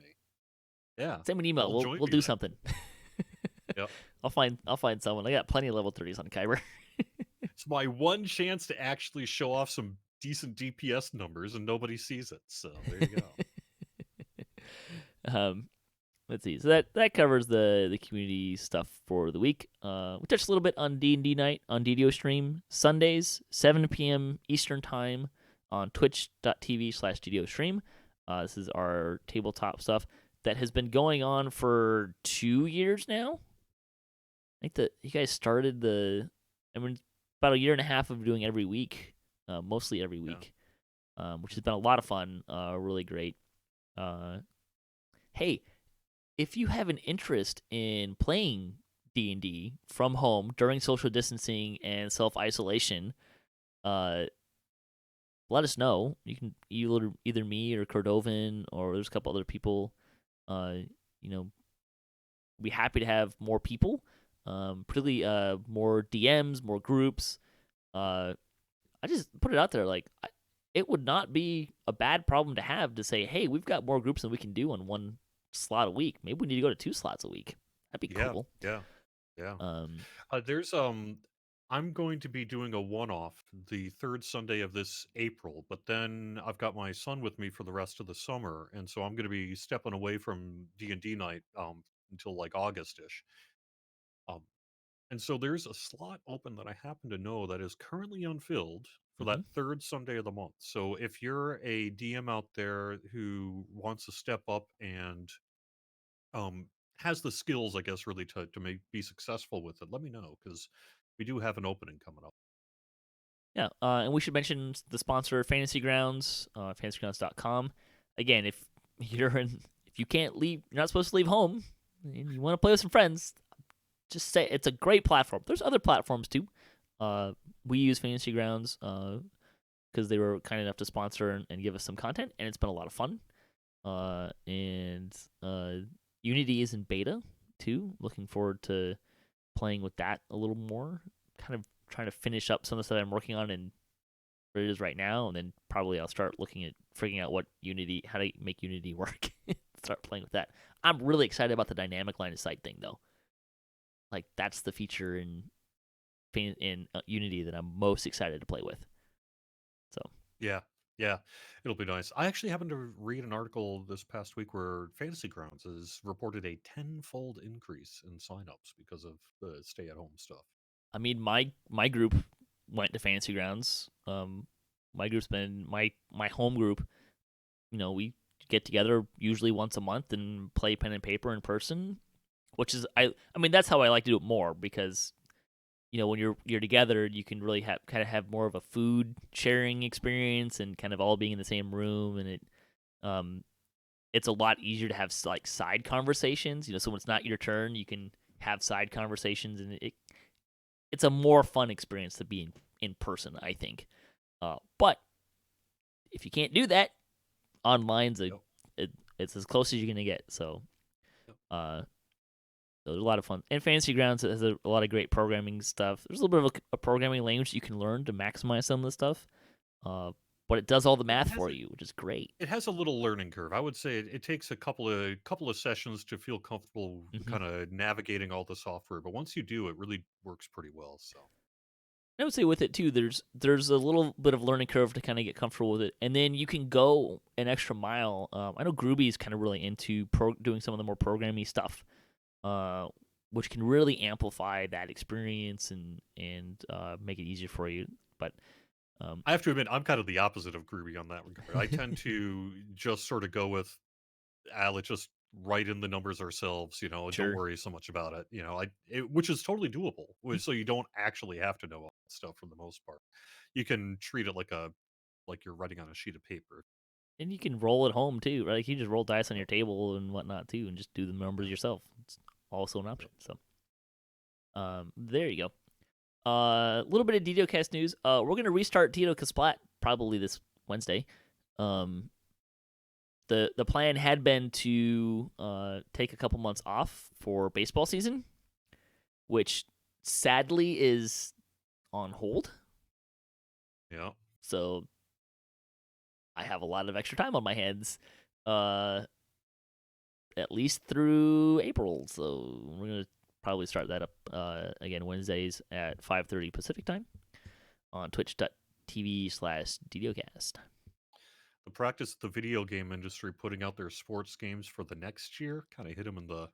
Yeah. Send me an email. We'll do something. Yep. I'll find someone. I got plenty of level 30s on Kyber. It's my one chance to actually show off some decent DPS numbers and nobody sees it. So there you go. Let's see. So that covers the community stuff for the week. We touched a little bit on D&D Night on DDO stream Sundays 7 p.m. Eastern time on twitch.tv/DDO stream. This is our tabletop stuff that has been going on for 2 years now. I think that you guys started about a year and a half of doing every week, mostly every week, which has been a lot of fun, really great. Hey, if you have an interest in playing D&D from home during social distancing and self-isolation, let us know. You can either me or Cordovan or there's a couple other people. Be happy to have more people. Particularly more DMs, more groups. I just put it out there, like it would not be a bad problem to have to say, hey, we've got more groups than we can do on one slot a week. Maybe we need to go to 2 slots a week. That'd be cool. Yeah. There's I'm going to be doing a one-off the 3rd Sunday of this April, but then I've got my son with me for the rest of the summer, and so I'm going to be stepping away from D&D Night until like August-ish. And so there's a slot open that I happen to know that is currently unfilled for that 3rd Sunday of the month. So if you're a DM out there who wants to step up and has the skills, I guess, really to be successful with it, let me know because we do have an opening coming up. Yeah, and we should mention the sponsor, Fantasy Grounds, fantasygrounds.com. Again, if you can't leave, you're not supposed to leave home, and you want to play with some friends, just say it's a great platform. There's other platforms too. We use Fantasy Grounds because they were kind enough to sponsor and give us some content, and it's been a lot of fun. And Unity is in beta too. Looking forward to playing with that a little more. kind of trying to finish up some of the stuff I'm working on and where it is right now, and then probably I'll start looking at figuring out how to make Unity work. Start playing with that. I'm really excited about the dynamic line of sight thing though. Like that's the feature in Unity that I'm most excited to play with. So Yeah, yeah, it'll be nice. I actually happened to read an article this past week where Fantasy Grounds has reported a tenfold increase in signups because of the stay-at-home stuff. I mean, my group went to Fantasy Grounds. My group's been my home group. We get together usually once a month and play pen and paper in person, which is I mean that's how I like to do it more because when you're together you can really have more of a food sharing experience and kind of all being in the same room, and um it's a lot easier to have like side conversations. So when it's not your turn, you can have side conversations, and it's a more fun experience to be in person, I think. But if you can't do that, online's Yep. it's as close as you're gonna get. So, Yep. so there's a lot of fun. And Fantasy Grounds has a lot of great programming stuff. There's a little bit of a programming language you can learn to maximize some of the stuff. But it does all the math for you, which is great. It has a little learning curve. I would say it takes a couple of sessions to feel comfortable Mm-hmm. kind of navigating all the software, but once you do, it really works pretty well. So I would say with it too, there's a little bit of learning curve to kind of get comfortable with it, and then you can go an extra mile. I know Groovy is kind of really into doing some of the more programmy stuff, which can really amplify that experience and make it easier for you. But I have to admit, I'm kind of the opposite of Groovy on that regard. I tend to just sort of go with, let's just write in the numbers ourselves. Don't sure, worry so much about it. Which is totally doable. So you don't actually have to know all that stuff for the most part. You can treat it like you're writing on a sheet of paper. and you can roll at home too, right? Like you just roll dice on your Yep. table and whatnot too, and just do the numbers Yeah. yourself. It's also an option. Yep. So, there you go. A little bit of DDOCast news. We're gonna restart DDOCast Plat probably this Wednesday. Um, the plan had been to take a couple months off for baseball season, which sadly is on hold. Yeah. So I have a lot of extra time on my hands, uh, at least through April. So we're gonna probably start that up again Wednesdays at 5:30 Pacific time on twitch.tv/DDOcast. The practice of the video game industry putting out their sports games for the next year kind of hit them in the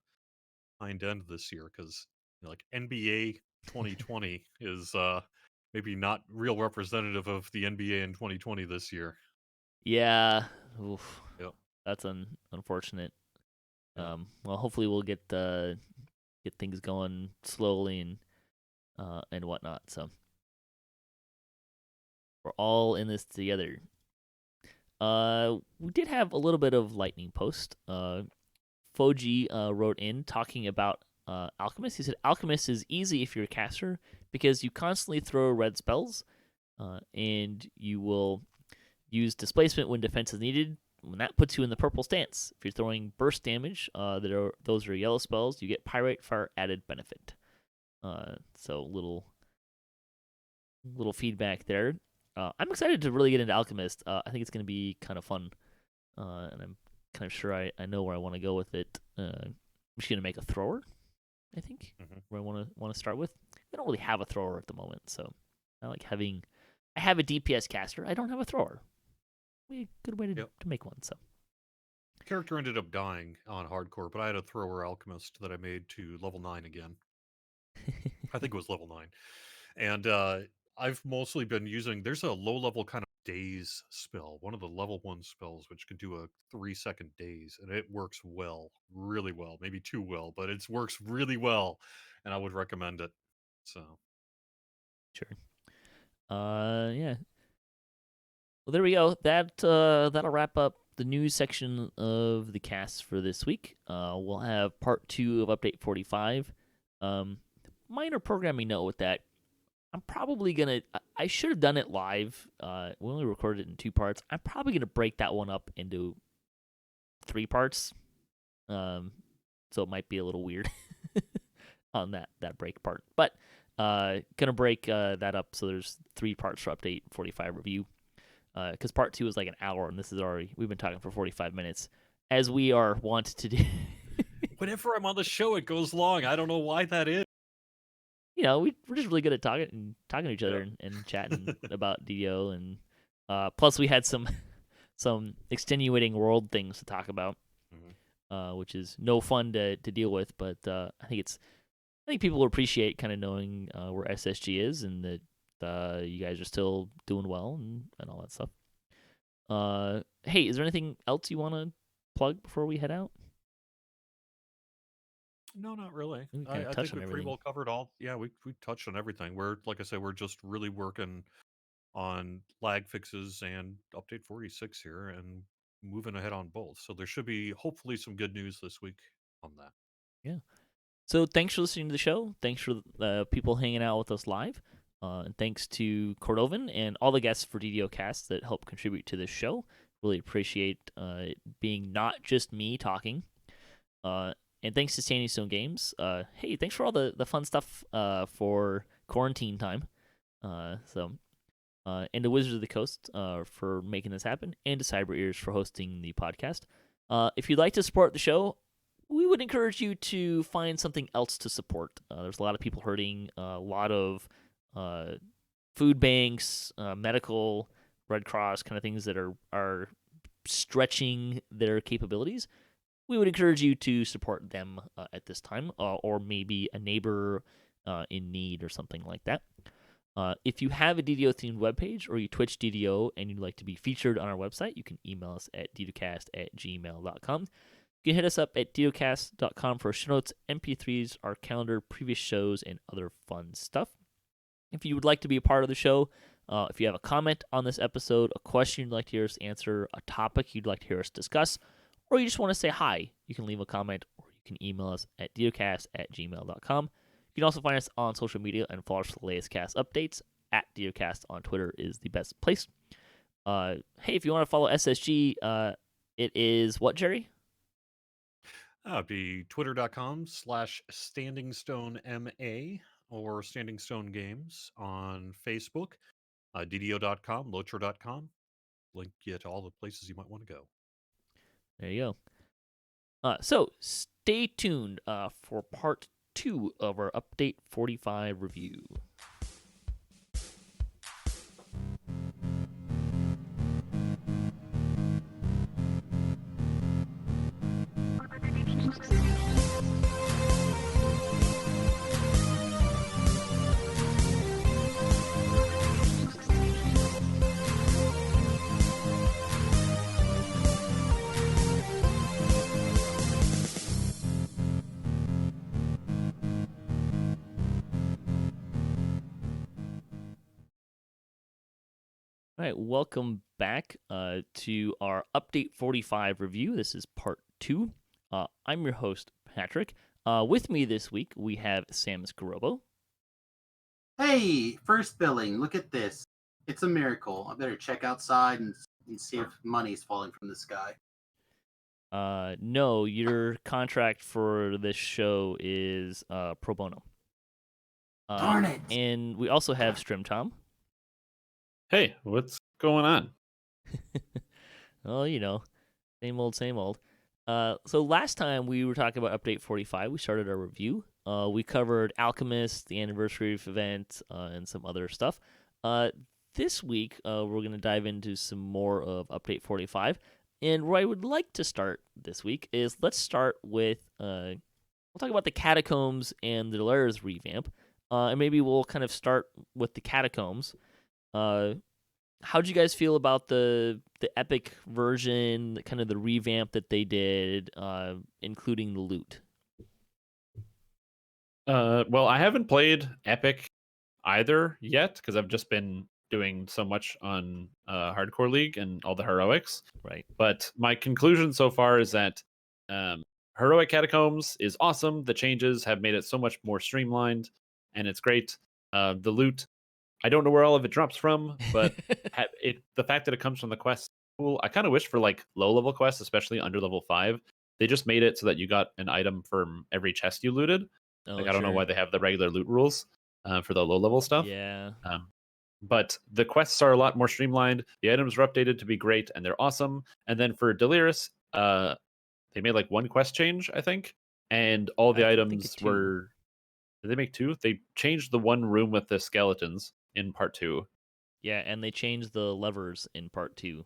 hind end this year because like NBA 2020 is maybe not real representative of the NBA in 2020 this year. Yeah, oof, Yep. that's unfortunate. Yep. Well, hopefully we'll get things going slowly and whatnot. So we're all in this together. We did have a little bit of lightning post. Foji wrote in talking about Alchemist. He said Alchemist is easy if you're a caster because you constantly throw red spells, and you will use displacement when defense is needed. When that puts you in the purple stance. If you're throwing burst damage, those are yellow spells. You get Pyrite for added benefit. So little feedback there. I'm excited to really get into Alchemist. I think it's going to be kind of fun, and I'm kind of sure I know where I want to go with it. I'm just going to make a thrower, I think, where I want to start with. I don't really have a thrower at the moment, so I like having. I have a DPS caster. I don't have a thrower. A good way to make one. So Character ended up dying on hardcore, but I had a thrower alchemist that I made to level 9 again. I think it was level 9. And I've mostly been using, there's a low level kind of daze spell, one of the level 1 spells, which can do a 3-second daze, and it works well, really well, maybe too well, but it works really well, and I would recommend it. So, sure. Yeah. Well, there we go. That'll wrap up the news section of the cast for this week. We'll have part 2 of Update 45. Minor programming note with that. I'm probably gonna. I should have done it live. We only recorded it in 2 parts. I'm probably gonna break that one up into 3 parts. So it might be a little weird on that break part. But Gonna break that up so there's 3 parts for update 45 review. Because part 2 is like an hour, and we've been talking for 45 minutes, as we are wont to do. Whenever I'm on the show, it goes long. I don't know why that is. We're just really good at talking to each other and chatting about DDO, and plus we had some extenuating world things to talk about, which is no fun to deal with. But I think people will appreciate kind of knowing where SSG is and that you guys are still doing well and all that stuff. Hey, is there anything else you want to plug before we head out? No, not really. We I kinda think touched on we pretty everything. well covered all. Yeah, we touched on everything. Like I said, we're just really working on lag fixes and update 46 here and moving ahead on both. So there should be hopefully some good news this week on that. Yeah. So thanks for listening to the show. Thanks for people hanging out with us live. And thanks to Cordovan and all the guests for DDOcast that help contribute to this show. Really appreciate it being not just me talking. And thanks to Standing Stone Games. Hey, thanks for all the fun stuff for quarantine time. And to Wizards of the Coast for making this happen, and to Cyber Ears for hosting the podcast. If you'd like to support the show, we would encourage you to find something else to support. There's a lot of people hurting, a lot of food banks, medical, Red Cross kind of things that are stretching their capabilities. We would encourage you to support them at this time, or maybe a neighbor in need or something like that. If you have a DDO-themed webpage or you Twitch DDO and you'd like to be featured on our website, you can email us at ddocast@gmail.com. You can hit us up at ddocast.com for show notes, MP3s, our calendar, previous shows, and other fun stuff. If you would like to be a part of the show, if you have a comment on this episode, a question you'd like to hear us answer, a topic you'd like to hear us discuss, or you just want to say hi, you can leave a comment or you can email us at ddocast@gmail.com. You can also find us on social media and follow us for the latest cast updates. At DDOcast on Twitter is the best place. Hey, if you want to follow SSG, it is what, Jerry? It'd be twitter.com/standingstonemA or Standing Stone Games on Facebook, DDO.com, Locher.com. Link you to all the places you might want to go. There you go. So stay tuned for part 2 of our Update 45 review. All right, welcome back to our Update 45 review. This is part 2. I'm your host, Patrick. With me this week, we have Samius Gurobo. Hey, first billing, look at this. It's a miracle. I better check outside and see if money's falling from the sky. No, your contract for this show is pro bono. Darn it! And we also have Strimtom. Hey, what's going on? Well, same old, same old. So last time we were talking about Update 45, we started our review. We covered Alchemist, the anniversary event, and some other stuff. This week, we're going to dive into some more of Update 45. And where I would like to start this week is let's start with, we'll talk about the Catacombs and the Delares revamp. And maybe we'll kind of start with the Catacombs. How'd you guys feel about the epic version, kind of the revamp that they did, including the loot? Well, I haven't played Epic either yet because I've just been doing so much on Hardcore League and all the heroics. Right. But my conclusion so far is that Heroic Catacombs is awesome. The changes have made it so much more streamlined, and it's great. The loot, I don't know where all of it drops from, but the fact that it comes from the quest, cool. I kind of wish for like low-level quests, especially under level 5, they just made it so that you got an item from every chest you looted. I don't know why they have the regular loot rules. for the low level stuff. Yeah. But the quests are a lot more streamlined. The items are updated to be great, and they're awesome. And then for Delirious, they made like one quest change, I think, and all the I think items two. were. Did they make two? They changed the one room with the skeletons in part 2. Yeah, and they changed the levers in part 2.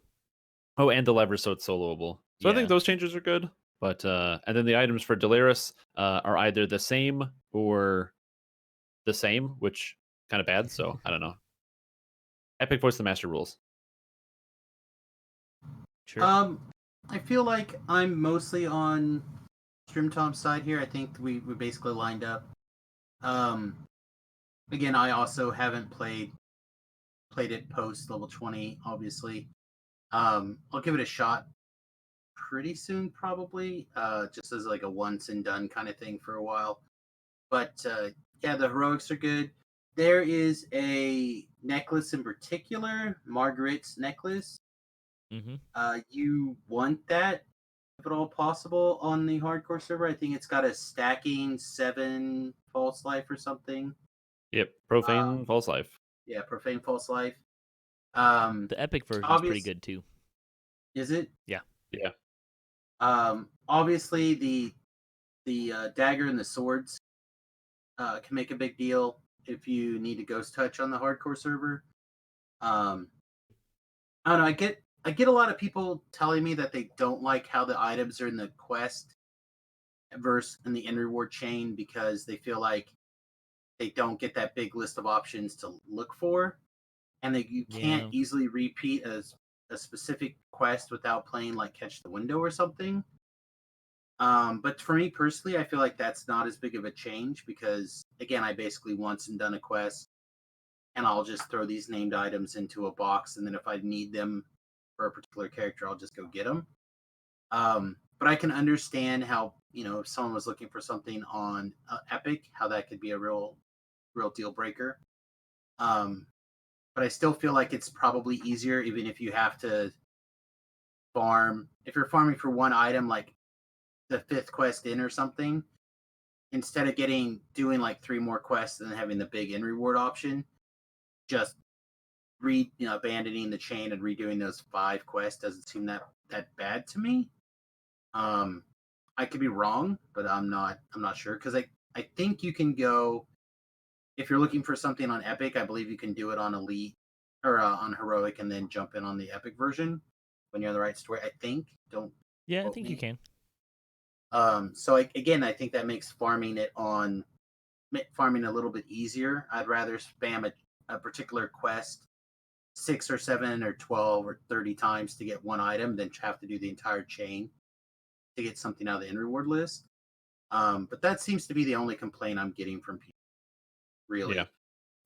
Oh, and the levers, so it's soloable. So I think Yeah. those changes are good. But and then the items for Delirious are either the same or the same, which kind of bad. So I don't know. Epic Voice the Master rules. Sure. I feel like I'm mostly on Strimtom's side here. I think we basically lined up. Again, I also haven't played it post level 20, obviously. I'll give it a shot pretty soon, probably, just as like a once and done kind of thing for a while. But yeah, the heroics are good. There is a necklace in particular, Margaret's necklace. Mm-hmm. You want that, if at all possible, on the hardcore server. I think it's got a stacking 7 false life or something. Yep, Profane False Life. Yeah, profane false life. The epic version is pretty good too. Is it? Yeah. Yeah. Obviously the dagger and the swords can make a big deal if you need to ghost touch on the hardcore server. I don't know. I get a lot of people telling me that they don't like how the items are in the quest versus in the end reward chain because they feel like they don't get that big list of options to look for, and that you can't easily repeat a specific quest without playing like Catch the Window or something. But for me personally, I feel like that's not as big of a change because, again, I basically once and done a quest, and I'll just throw these named items into a box, and then if I need them for a particular character, I'll just go get them. But I can understand how, if someone was looking for something on Epic, how that could be a real deal breaker. But I still feel like it's probably easier, even if you have to farm. If you're farming for one item, like the 5th quest in or something, instead of doing like 3 more quests and then having the big end reward option, just abandoning the chain and redoing those 5 quests doesn't seem that bad to me. I could be wrong, but I'm not sure because I think you can go, if you're looking for something on Epic, I believe you can do it on Elite or on Heroic and then jump in on the Epic version when you're in the right story. I think. Yeah, I think you can. So again, I think that makes farming a little bit easier. I'd rather spam a particular quest 6 or 7 or 12 or 30 times to get one item than have to do the entire chain to get something out of the end reward list. But that seems to be the only complaint I'm getting from people. Really. Yeah.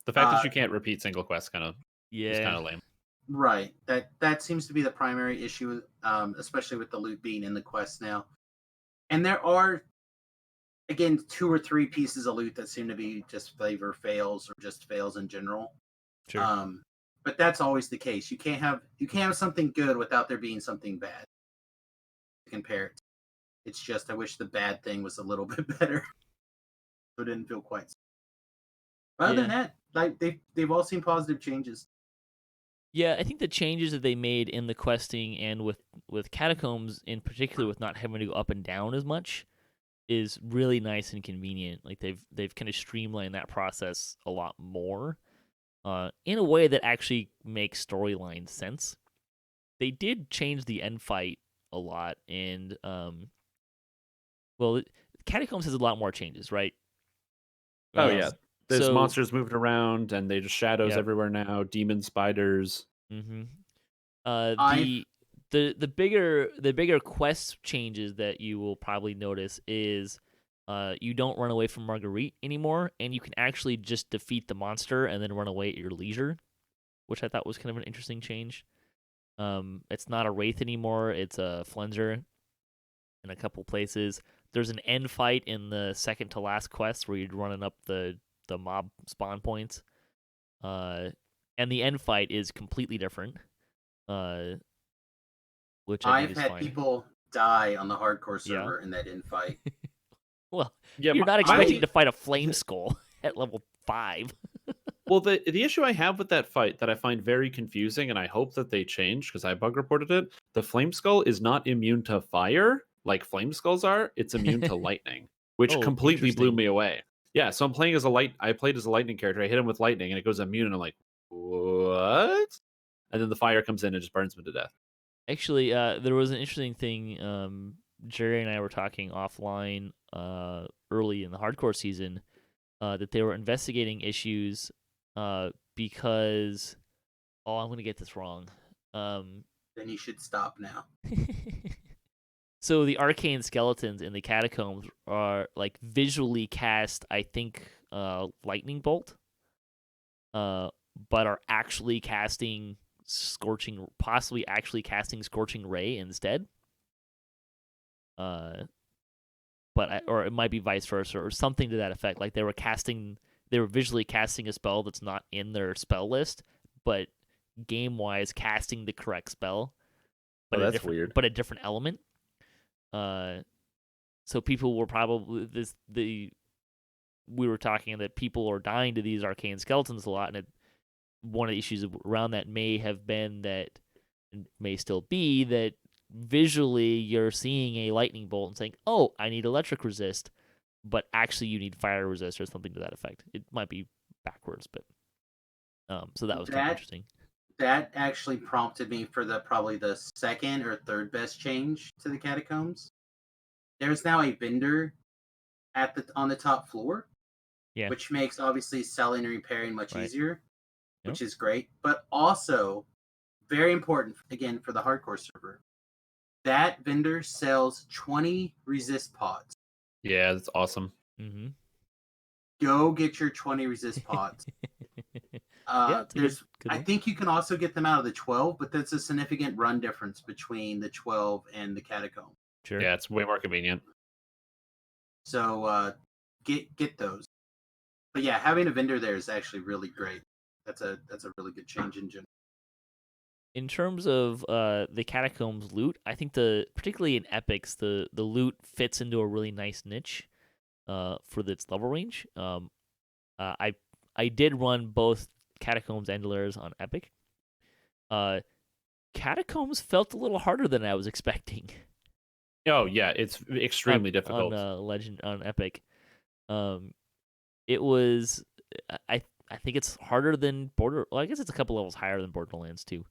The fact that you can't repeat single quests is kind of lame. Right. That seems to be the primary issue, especially with the loot being in the quest now. And there are, again, 2 or 3 pieces of loot that seem to be just flavor fails or just fails in general. Sure. But that's always the case. You can't have something good without there being something bad to compare it to. It's just I wish the bad thing was a little bit better. So it didn't feel quite. But other than that, like they've all seen positive changes. Yeah, I think the changes that they made in the questing and with Catacombs in particular, with not having to go up and down as much, is really nice and convenient. Like they've kind of streamlined that process a lot more, in a way that actually makes storyline sense. They did change the end fight a lot, and Catacombs has a lot more changes, right? Oh yeah. There's So, monsters moving around, and they just shadows Yep. everywhere now. Demon spiders. Mm-hmm. The bigger quest changes that you will probably notice is you don't run away from Marguerite anymore, and you can actually just defeat the monster and then run away at your leisure, which I thought was kind of an interesting change. It's not a wraith anymore; it's a flenser in a couple places. There's an end fight in the second to last quest where you're running up the mob spawn points. And the end fight is completely different. Which I think I've is had fine. people die on the hardcore server in that end fight. Well, Yeah, you're not expecting to fight a flame skull at level 5. Well, the issue I have with that fight that I find very confusing, and I hope that they change because I bug reported it. The Flame Skull is not immune to fire like Flame Skulls are. It's immune to lightning, which Oh, completely blew interesting. me away. Yeah, so I'm playing as I played as a lightning character. I hit him with lightning, and it goes immune, and I'm like, what? And then the fire comes in and just burns me to death. Actually, there was an interesting thing. Jerry and I were talking offline early in the hardcore season that they were investigating issues because I'm going to get this wrong. Then you should stop now. So the arcane skeletons in the catacombs are like visually cast, I think, lightning bolt, but are actually casting possibly casting scorching ray instead. Or it might be vice versa or something to that effect. Like they were visually casting a spell that's not in their spell list, but game wise casting the correct spell. But that's weird. But a different element. So people were probably we were talking that people are dying to these arcane skeletons a lot, and one of the issues around that may have been that, and may still be, that visually you're seeing a lightning bolt and saying, "Oh, I need electric resist," but actually you need fire resist or something to that effect. It might be backwards, but so that was kind of interesting. That actually prompted me for probably the second or third best change to the catacombs. There's now a vendor on the top floor, which makes obviously selling and repairing much easier, which is great. But also, very important again for the hardcore server, that vendor sells 20 resist pods. Yeah, that's awesome. Mm-hmm. Go get your 20 resist pods. I think you can also get them out of the 12, but that's a significant run difference between the 12 and the catacomb. Sure. Yeah, it's way more convenient. So get those. But yeah, having a vendor there is actually really great. That's a really good change in general. In terms of the catacombs loot, I think particularly in epics, the loot fits into a really nice niche for its level range. I did run both catacombs and ladders on epic. Catacombs felt a little harder than I was expecting. Oh yeah, it's extremely difficult on epic. It was I think it's harder than Well, I guess it's a couple levels higher than Borderlands 2.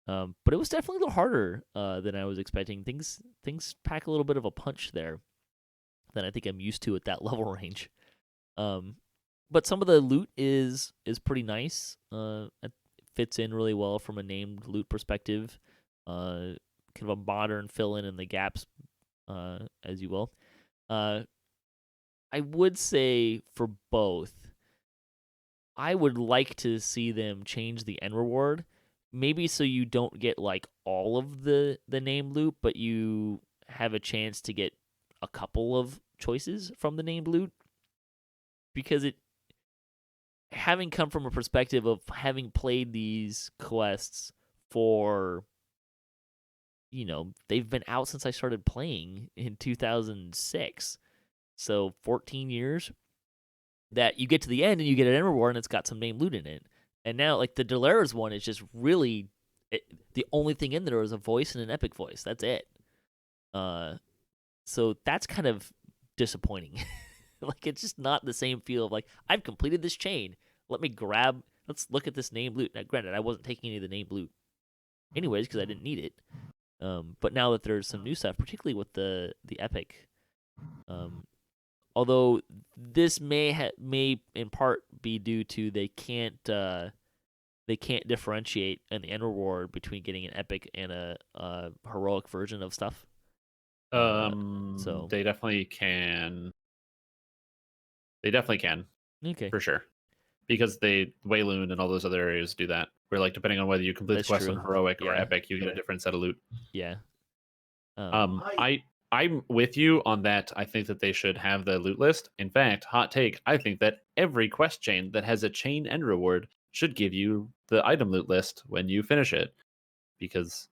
But it was definitely a little harder than I was expecting. Things pack a little bit of a punch there than I think I'm used to at that level range. But some of the loot is pretty nice. It fits in really well from a named loot perspective. Kind of a modern fill in the gaps, as you will. I would say for both, I would like to see them change the end reward. Maybe so you don't get like all of the named loot, but you have a chance to get a couple of choices from the named loot. Because having come from a perspective of having played these quests for, they've been out since I started playing in 2006. So 14 years, that you get to the end and you get an end reward and it's got some named loot in it. And now, like, the Delares one is just really... the only thing in there is a voice and an epic voice. That's it. So that's kind of disappointing. Like, it's just not the same feel of, like, I've completed this chain. Let's look at this named loot. Now, granted, I wasn't taking any of the named loot anyways because I didn't need it. But now that there's some new stuff, particularly with the epic... although this may in part be due to they can't differentiate in the end reward between getting an epic and a heroic version of stuff. So they definitely can. They definitely can. Okay, for sure, because Wayloon and all those other areas do that. Where like depending on whether you complete the quest on heroic or epic, you get a different set of loot. Yeah. I'm with you on that. I think that they should have the loot list. In fact, hot take, I think that every quest chain that has a chain end reward should give you the item loot list when you finish it. Because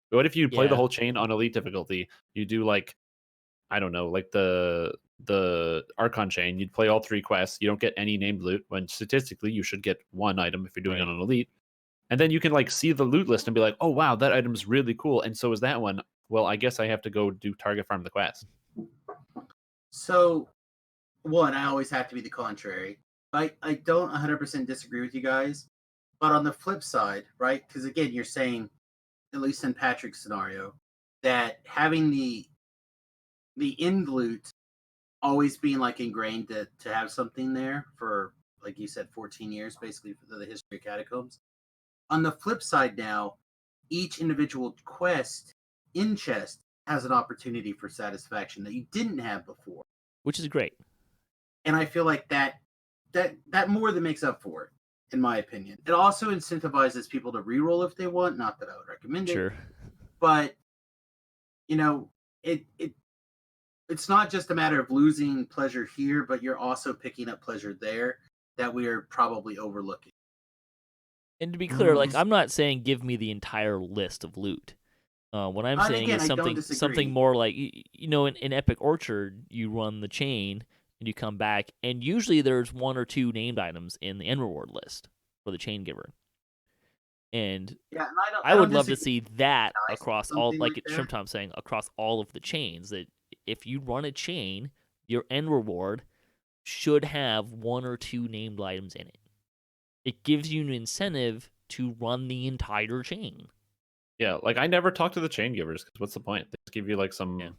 what if you play the whole chain on elite difficulty? You do like I don't know, like the Archon chain, you'd play all 3 quests. You don't get any named loot when statistically you should get 1 item if you're doing it on elite. And then you can like see the loot list and be like, oh wow, that item's really cool, and so is that one. Well, I guess I have to go do target farm the quest. So, one, I always have to be the contrary. I don't 100% disagree with you guys, but on the flip side, right? Because again, you're saying, at least in Patrick's scenario, that having the end loot always being like ingrained to have something there for, like you said, 14 years, basically for the history of Catacombs. On the flip side now, each individual quest in chest has an opportunity for satisfaction that you didn't have before. Which is great. And I feel like that more than makes up for it, in my opinion. It also incentivizes people to reroll if they want. Not that I would recommend it. Sure. But, you know, it's not just a matter of losing pleasure here, but you're also picking up pleasure there that we are probably overlooking. And to be clear, like, I'm not saying give me the entire list of loot. What I'm saying again, is something more like, you know, in Epic Orchard, you run the chain and you come back, and usually there's 1 or 2 named items in the end reward list for the chain giver. And yeah, and I would love to see that nice, across all, like like Strimtom's saying, across all of the chains. That if you run a chain, your end reward should have 1 or 2 named items in it. It gives you an incentive to run the entire chain. Yeah, like I never talk to the chain givers because what's the point? They just give you like some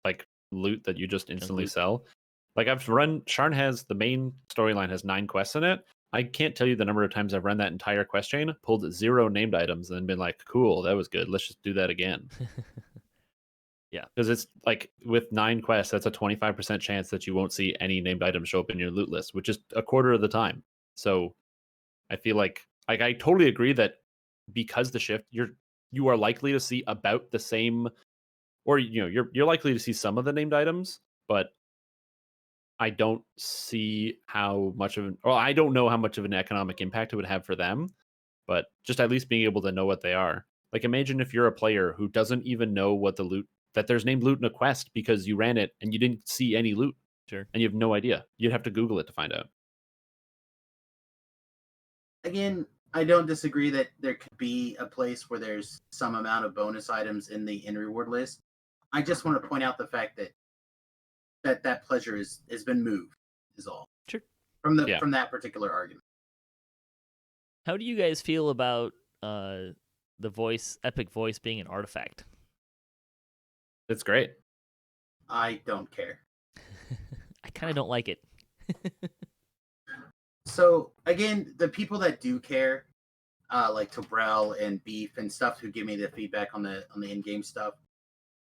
like loot that you just instantly sell. Like I've run Sharn has the main storyline has 9 quests in it. I can't tell you the number of times I've run that entire quest chain, pulled 0 named items, and then been like, cool, that was good. Let's just do that again. Yeah. Because it's like with 9 quests, that's a 25% chance that you won't see any named items show up in your loot list, which is a quarter of the time. So I feel like I totally agree that because the shift, you are likely to see about the same, or you know, you're likely to see some of the named items, but I don't see how much of I don't know how much of an economic impact it would have for them, but just at least being able to know what they are. Like imagine if you're a player who doesn't even know what the loot, that there's named loot in a quest because you ran it and you didn't see any loot. Sure. And you have no idea. You'd have to Google it to find out. Again, I don't disagree that there could be a place where there's some amount of bonus items in the end reward list. I just want to point out the fact that pleasure has been moved, is all. Sure. From that particular argument. How do you guys feel about the epic voice being an artifact? It's great. I don't care. I kind of don't like it. So again, the people that do care, like Tobrel and Beef and stuff, who give me the feedback on the in-game stuff,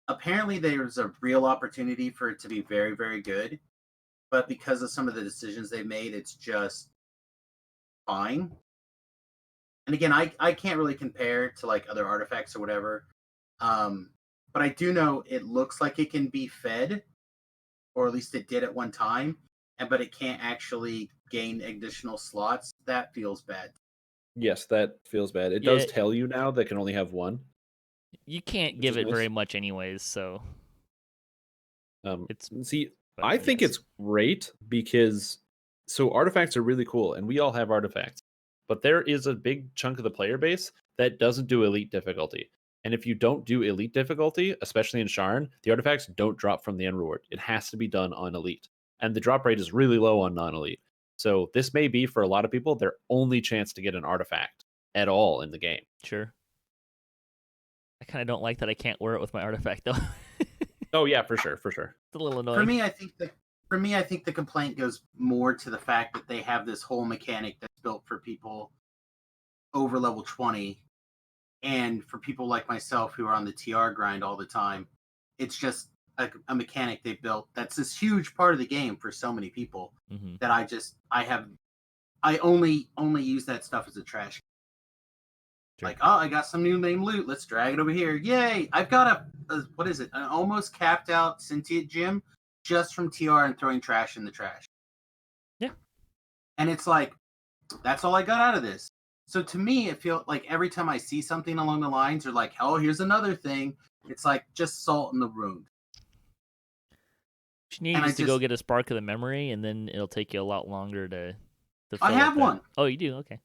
apparently there's a real opportunity for it to be very, very good, but because of some of the decisions they've made, it's just fine. And again, I can't really compare to like other artifacts or whatever, but I do know it looks like it can be fed, or at least it did at one time, but it can't actually gain additional slots. That feels bad. Yes, that feels bad. It does tell you now that can only have 1. You can't give it very much anyways, so I think it's great because artifacts are really cool and we all have artifacts, but there is a big chunk of the player base that doesn't do elite difficulty. And if you don't do elite difficulty, especially in Sharn, the artifacts don't drop from the end reward. It has to be done on elite. And the drop rate is really low on non-elite. So this may be, for a lot of people, their only chance to get an artifact at all in the game. Sure. I kind of don't like that I can't wear it with my artifact, though. Oh, yeah, for sure. It's a little annoying. For me, I think the complaint goes more to the fact that they have this whole mechanic that's built for people over level 20. And for people like myself who are on the TR grind all the time, it's just a mechanic they built that's this huge part of the game for so many people that I only use that stuff as a trash. Sure. Like, oh, I got some new name loot. Let's drag it over here. Yay! I've got an almost capped out sentient gem just from TR and throwing trash in the trash. Yeah. And it's like, that's all I got out of this. So to me, it feels like every time I see something along the lines, or like, oh, here's another thing, it's like just salt in the wound. What you need And I is to go just- get a spark of the memory, and then it'll take you a lot longer to I fill up have that- one. Oh, you do? Okay.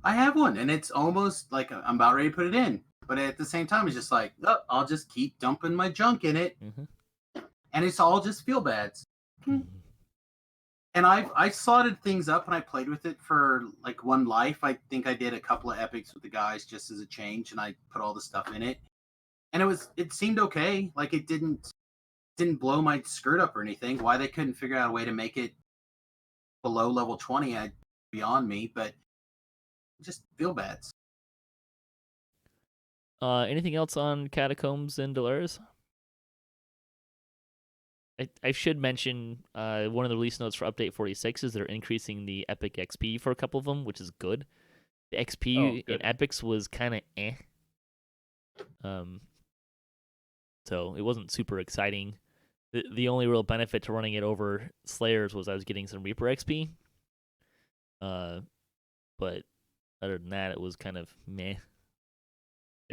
I have one, and it's almost like I'm about ready to put it in. But at the same time, it's just like, oh, I'll just keep dumping my junk in it, and it's all just feel bads. And I slotted things up and I played with it for like one life. I think I did a couple of epics with the guys just as a change, and I put all the stuff in it, and it seemed okay. Like it didn't blow my skirt up or anything. Why they couldn't figure out a way to make it below level 20, beyond me. But just feel bads. Anything else on Catacombs and Dolores? I should mention one of the release notes for Update 46 is they're increasing the Epic XP for a couple of them, which is good. The XP in Epics was kind of eh. So it wasn't super exciting. The only real benefit to running it over Slayers was I was getting some Reaper XP. But other than that, it was kind of meh.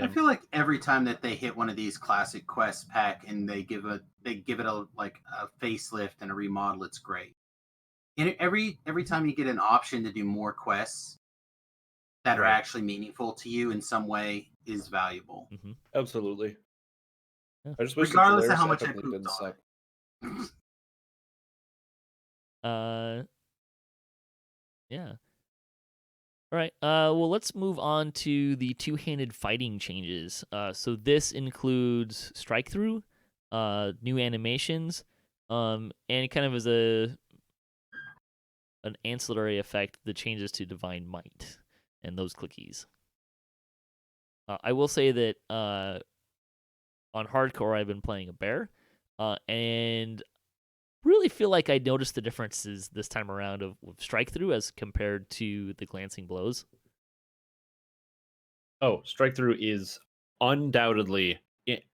I feel like every time that they hit one of these classic quest pack and they give it a facelift and a remodel, it's great. And every time you get an option to do more quests that are actually meaningful to you in some way is valuable. Absolutely. Yeah. I just wish Regardless the of how much Epic I Link pooped didn't on suck. Yeah. All right. Well, let's move on to the two-handed fighting changes. So this includes strike through, new animations, and kind of as an ancillary effect, the changes to divine might and those clickies. I will say that on hardcore, I've been playing a bear, and really feel like I noticed the differences this time around of strike through as compared to the glancing blows. Oh, strike through is undoubtedly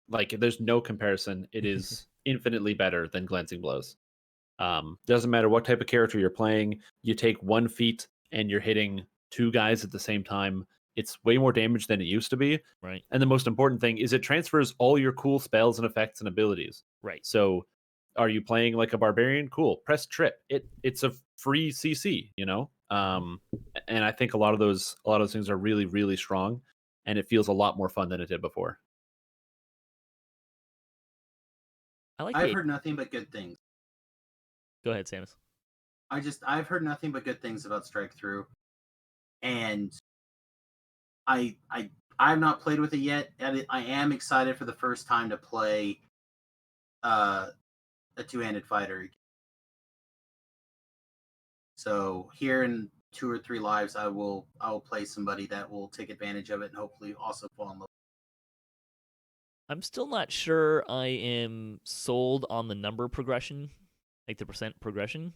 like there's no comparison. It is infinitely better than glancing blows. Doesn't matter what type of character you're playing. You take 1 feat and you're hitting 2 guys at the same time. It's way more damage than it used to be. Right. And the most important thing is it transfers all your cool spells and effects and abilities. Right. So are you playing like a barbarian? Cool. Press trip. It's a free CC, you know? And I think a lot of those things are really, really strong, and it feels a lot more fun than it did before. I've heard nothing but good things. Go ahead, Samus. I've heard nothing but good things about Strike Through, and I've not played with it yet. And I am excited for the first time to play a two-handed fighter. So here in 2 or 3 lives, I will play somebody that will take advantage of it and hopefully also fall in love. I'm still not sure I am sold on the number progression, like the percent progression.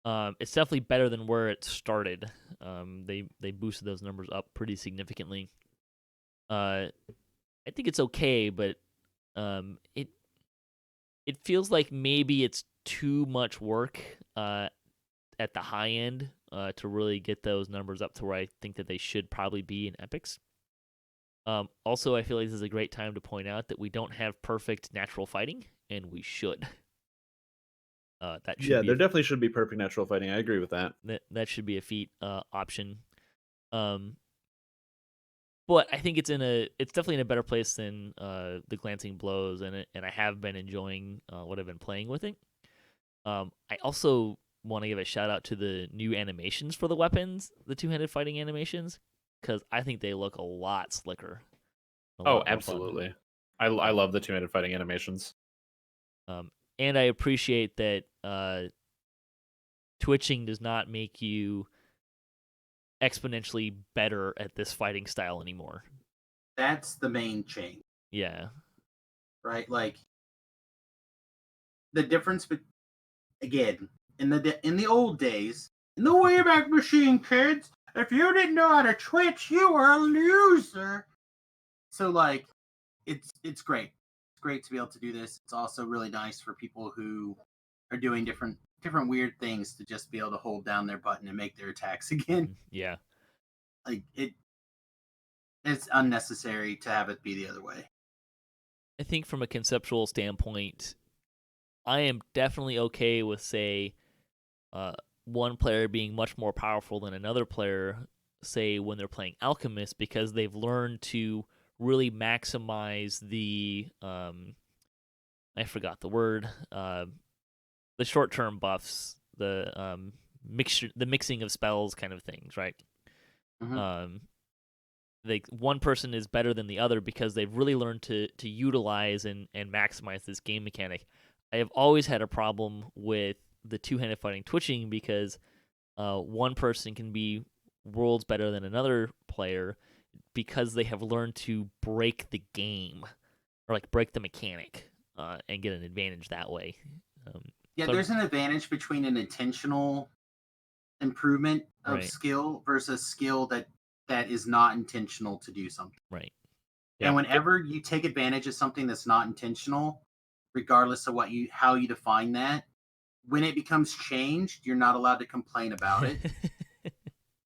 It's definitely better than where it started. They boosted those numbers up pretty significantly. I think it's okay, but it feels like maybe it's too much work at the high end to really get those numbers up to where I think that they should probably be in epics. Also, I feel like this is a great time to point out that we don't have perfect natural fighting, and we should. There definitely should be perfect natural fighting. I agree with that. That should be a feat option. But I think it's definitely in a better place than the glancing blows, and I have been enjoying what I've been playing with it. I also want to give a shout out to the new animations for the weapons, the two-handed fighting animations, because I think they look a lot slicker. Absolutely. I love the two-handed fighting animations. And I appreciate that twitching does not make you exponentially better at this fighting style anymore. That's the main change. Yeah. Right? Like, the difference, again, in the old days, in the Wayback Machine, kids, if you didn't know how to twitch, you were a loser. So, like, it's great. It's great to be able to do this. It's also really nice for people who are doing different weird things to just be able to hold down their button and make their attacks again. Yeah. Like, it's unnecessary to have it be the other way. I think from a conceptual standpoint, I am definitely okay with, say, one player being much more powerful than another player, say, when they're playing Alchemist, because they've learned to really maximize the I forgot the word, the short-term buffs, the mixing of spells kind of things, right? Mhm. Like one person is better than the other because they've really learned to utilize and maximize this game mechanic. I have always had a problem with the two-handed fighting twitching because one person can be worlds better than another player because they have learned to break the game or like break the mechanic and get an advantage that way. Yeah, So there's an advantage between an intentional improvement of right, skill versus skill that is not intentional to do something. right, And Yeah. whenever you take advantage of something that's not intentional, regardless of how you define that, when it becomes changed, you're not allowed to complain about it.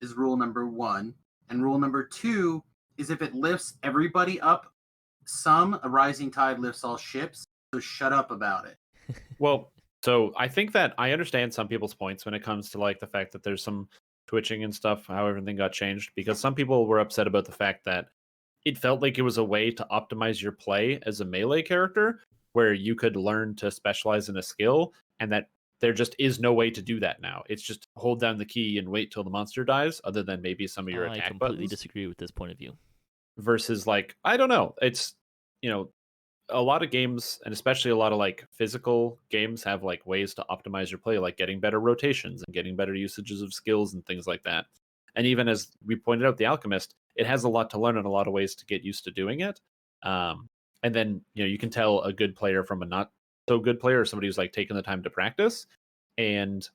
Is rule number 1. And rule number 2 is if it lifts everybody up a rising tide lifts all ships. So shut up about it. Well, so I think that I understand some people's points when it comes to like the fact that there's some twitching and stuff, how everything got changed, because some people were upset about the fact that it felt like it was a way to optimize your play as a melee character where you could learn to specialize in a skill, and that there just is no way to do that now. It's just hold down the key and wait till the monster dies, other than maybe some of your I attack completely buttons. disagree with this point of view. Versus like, I don't know, it's, you know, a lot of games, and especially a lot of like physical games, have like ways to optimize your play, like getting better rotations and getting better usages of skills and things like that. And even as we pointed out, the Alchemist, it has a lot to learn and a lot of ways to get used to doing it. And then, you know, you can tell a good player from a not so good player, or somebody who's like taking the time to practice. And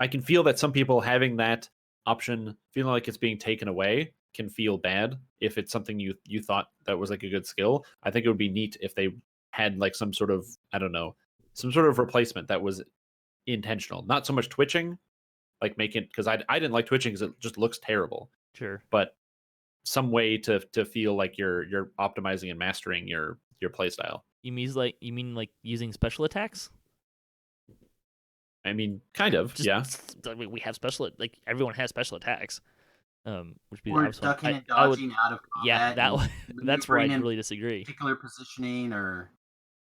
I can feel that some people having that option, feeling like it's being taken away, can feel bad if it's something you thought that was like a good skill. I think it would be neat if they had like some sort of, I don't know, some sort of replacement that was intentional, not so much twitching, like making, because I didn't like twitching because it just looks terrible, Sure. but some way to feel like you're optimizing and mastering your play style. You mean like using special attacks? I mean, kind of, Just yeah. I mean, we have special, like everyone has special attacks. Which would be the Or obvious one. ducking and I would, dodging out of yeah, combat that and that's where maneuvering I'd in really disagree. particular positioning or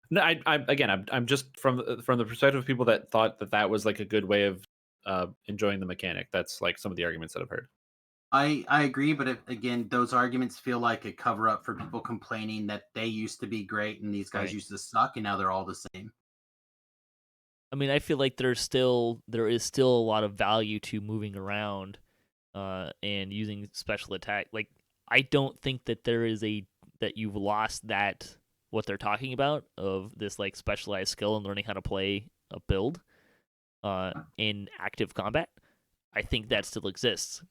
No, I'm just from the perspective of people that thought that that was like a good way of enjoying the mechanic. That's like some of the arguments that I've heard. I agree, but again, those arguments feel like a cover up for people complaining that they used to be great and these guys Right. used to suck and now they're all the same. I mean, I feel like there is still a lot of value to moving around, and using special attack. Like, I don't think that that you've lost that what they're talking about of this like specialized skill and learning how to play a build, in active combat. I think that still exists.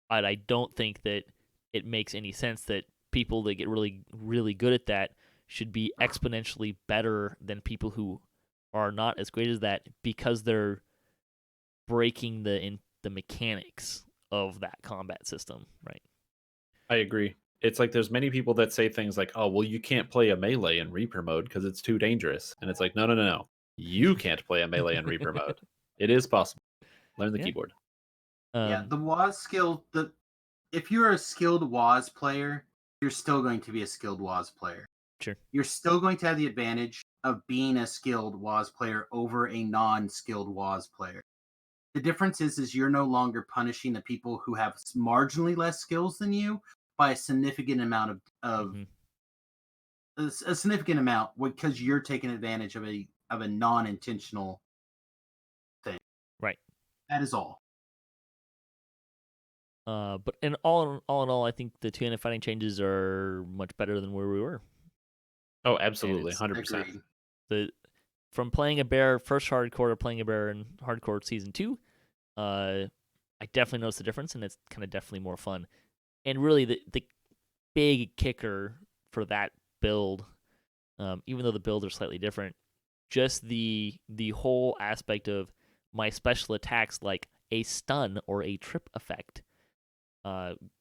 But I don't think that it makes any sense that people that get really, really good at that should be exponentially better than people who are not as great as that because they're breaking the mechanics of that combat system, right? I agree. It's like there's many people that say things like, "Oh, well, you can't play a melee in Reaper mode because it's too dangerous," and it's like, no, no, no, no. You can't play a melee in Reaper mode. It is possible. Learn the Yeah. keyboard. Yeah, the Waz skill, if you're a skilled Waz player, you're still going to be a skilled Waz player. Sure. You're still going to have the advantage of being a skilled Waz player over a non-skilled Waz player. The difference is you're no longer punishing the people who have marginally less skills than you by a significant amount of Mhm. a significant amount because you're taking advantage of a non-intentional thing. Right. That is all. But all in all, I think the two-handed fighting changes are much better than where we were. Oh, absolutely, it's- 100%. Agreed. From playing a bear first hardcore to playing a bear in hardcore season 2, I definitely noticed the difference, and it's kind of definitely more fun. And really, the big kicker for that build, even though the builds are slightly different, just the whole aspect of my special attacks, like a stun or a trip effect,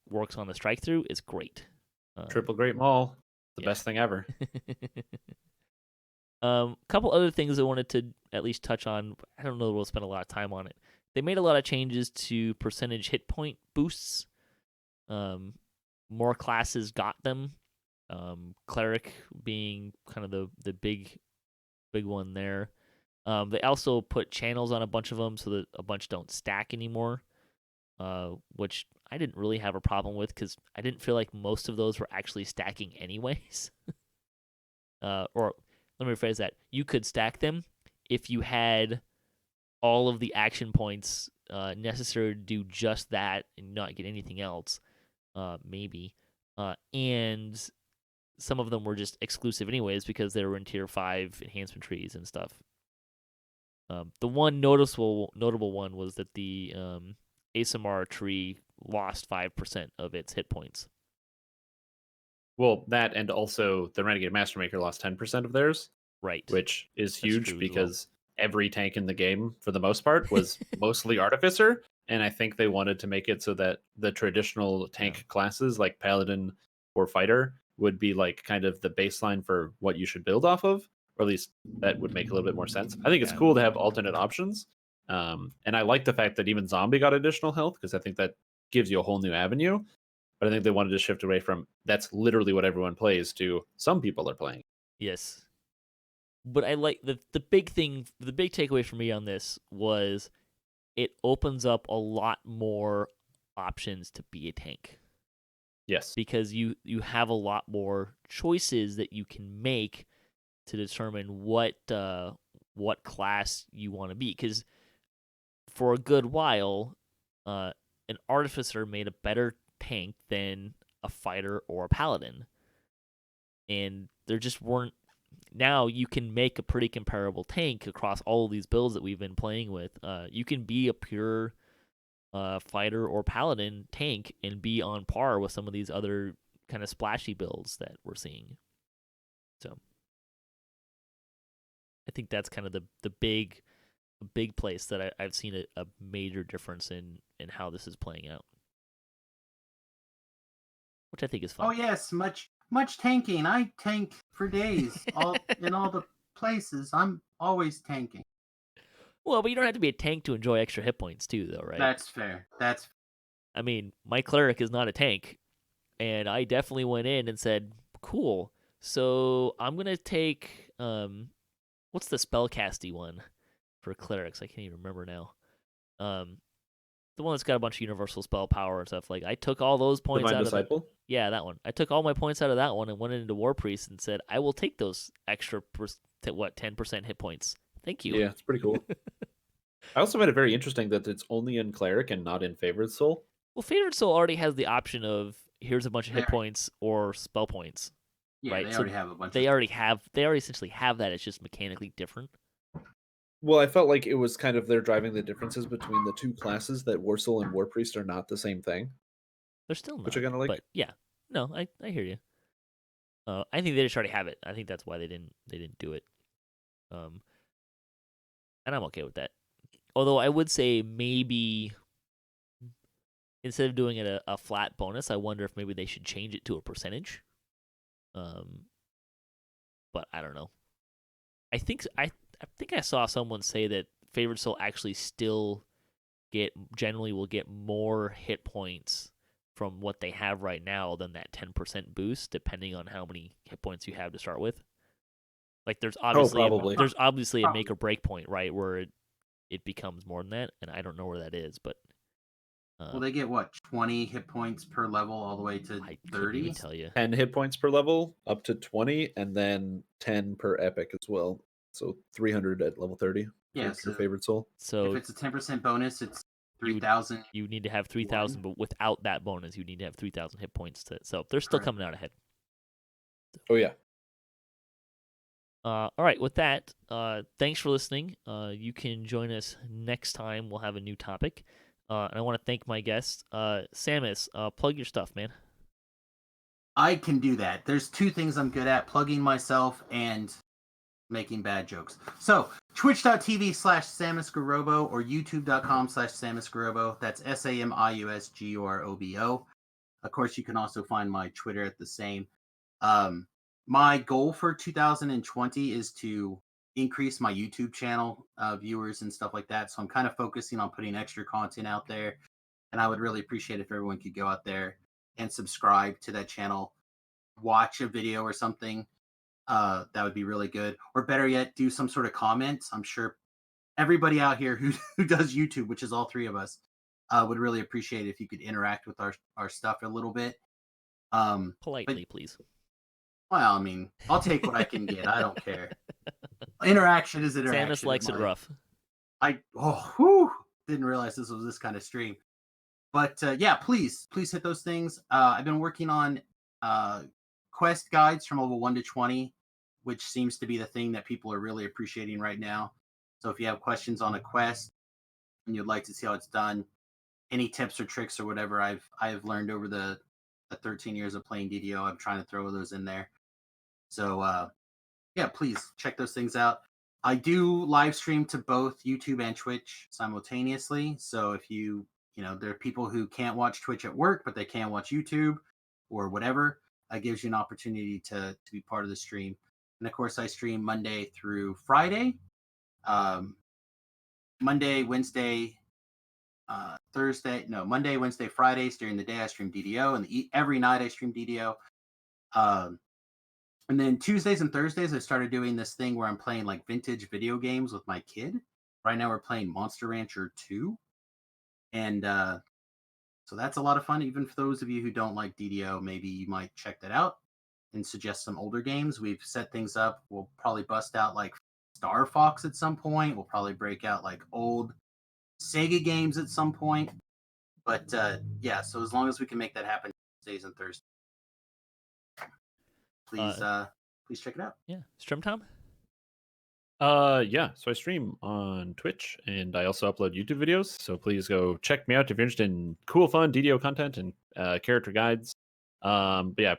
works on the strike through is great. Triple Great Maul, the yeah. best thing ever. Couple other things I wanted to at least touch on. I don't know that we'll spend a lot of time on it. They made a lot of changes to percentage hit point boosts. More classes got them. Cleric being kind of the big one there. They also put channels on a bunch of them so that a bunch don't stack anymore, which I didn't really have a problem with because I didn't feel like most of those were actually stacking anyways. Or let me rephrase that. You could stack them if you had all of the action points necessary to do just that and not get anything else, maybe. And some of them were just exclusive anyways because they were in tier 5 enhancement trees and stuff. The one notable one was that the ASMR tree lost 5% of its hit points. Well, that and also the Renegade Mastermaker lost 10% of theirs, Right. which is true huge as because every tank in the game, for the most part, was mostly Artificer. And I think they wanted to make it so that the traditional tank classes like Paladin or Fighter would be like kind of the baseline for what you should build off of, or at least that would make a little bit more sense. I think it's cool to have alternate options. And I like the fact that even Zombie got additional health because I think that gives you a whole new avenue. But I think they wanted to shift away from that's literally what everyone plays to some people are playing. Yes. But I like the big thing, the big takeaway for me on this was it opens up a lot more options to be a tank. Yes. Because you have a lot more choices that you can make to determine what class you want to be. Because for a good while, an Artificer made a better tank than a Fighter or a Paladin. And there just weren't. Now you can make a pretty comparable tank across all of these builds that we've been playing with. You can be a pure Fighter or Paladin tank and be on par with some of these other kind of splashy builds that we're seeing. So I think that's kind of the big place that I've seen a major difference in how this is playing out, which I think is fun. Oh yes, much tanking. I tank for days, in all the places. I'm always tanking. Well, but you don't have to be a tank to enjoy extra hit points too, though, right? That's fair. I mean, my cleric is not a tank, and I definitely went in and said, "Cool. So I'm gonna take what's the spellcasty one for clerics? I can't even remember now. The one that's got a bunch of universal spell power and stuff. Like I took all those points Divine out Disciple? of that. Yeah, that one. I took all my points out of that one and went into War Priest and said, I will take those extra 10% hit points. Thank you. Yeah, it's pretty cool. I also find it very interesting that it's only in Cleric and not in Favored Soul. Well, Favored Soul already has the option of here's a bunch of hit points or spell points. Yeah, right? they already have a bunch. They already essentially have that. It's just mechanically different. Well, I felt like it was kind of they're driving the differences between the two classes, that War Soul and War Priest are not the same thing. They're still not. Which I kind of like. But yeah, no, I hear you. I think they just already have it. I think that's why they didn't do it. And I'm okay with that. Although I would say maybe instead of doing it a flat bonus, I wonder if maybe they should change it to a percentage. But I don't know. I think I saw someone say that Favored Soul actually still generally will get more hit points from what they have right now than that 10% boost, depending on how many hit points you have to start with. Like there's obviously a make or break point, right, where it becomes more than that, and I don't know where that is, but well, they get what 20 hit points per level, all the way to 30. I couldn't even tell you. 10 hit points per level, up to 20, and then 10 per epic as well. So 300 at level 30. Yeah, so your Favored Soul. So if it's a 10% bonus, it's 3,000. You need to have 3,000, but without that bonus, you need to have 3,000 hit points. So they're still coming out ahead. Oh yeah. All right. With that, thanks for listening. You can join us next time. We'll have a new topic. And I want to thank my guest, Samius. Plug your stuff, man. I can do that. There's two things I'm good at: plugging myself and making bad jokes. So twitch.tv/Samius Gurobo or youtube.com/Samius Gurobo. That's SAMIUSGUROBO. Of course, you can also find my Twitter at the same. My goal for 2020 is to increase my YouTube channel viewers and stuff like that. So I'm kind of focusing on putting extra content out there. And I would really appreciate if everyone could go out there and subscribe to that channel, watch a video or something. That would be really good. Or better yet, do some sort of comments. I'm sure everybody out here who does YouTube, which is all three of us, would really appreciate if you could interact with our stuff a little bit. But Politely, please. well, I mean, I'll take what I can get. I don't care. Interaction is interaction. Samus likes it rough. Didn't realize this was this kind of stream. But yeah, please hit those things. I've been working on quest guides from level 1 to 20, which seems to be the thing that people are really appreciating right now. So if you have questions on a quest and you'd like to see how it's done, any tips or tricks or whatever I've learned over the 13 years of playing DDO, I'm trying to throw those in there. So yeah, please check those things out. I do live stream to both YouTube and Twitch simultaneously. So if there are people who can't watch Twitch at work, but they can watch YouTube or whatever, that gives you an opportunity to be part of the stream. And of course, I stream Monday through Friday. Monday, Wednesday, Monday, Wednesday, Fridays during the day I stream DDO, and every night I stream DDO. And then Tuesdays and Thursdays I started doing this thing where I'm playing like vintage video games with my kid. Right now we're playing Monster Rancher 2. And so that's a lot of fun. Even for those of you who don't like DDO, maybe you might check that out and suggest some older games. We've set things up. We'll probably bust out like Star Fox at some point. We'll probably break out like old Sega games at some point. But yeah, so as long as we can make that happen Tuesdays and Thursdays, please check it out. Yeah. Strimtom? Yeah, so I stream on Twitch and I also upload YouTube videos. So please go check me out if you're interested in cool, fun DDO content and character guides. But yeah,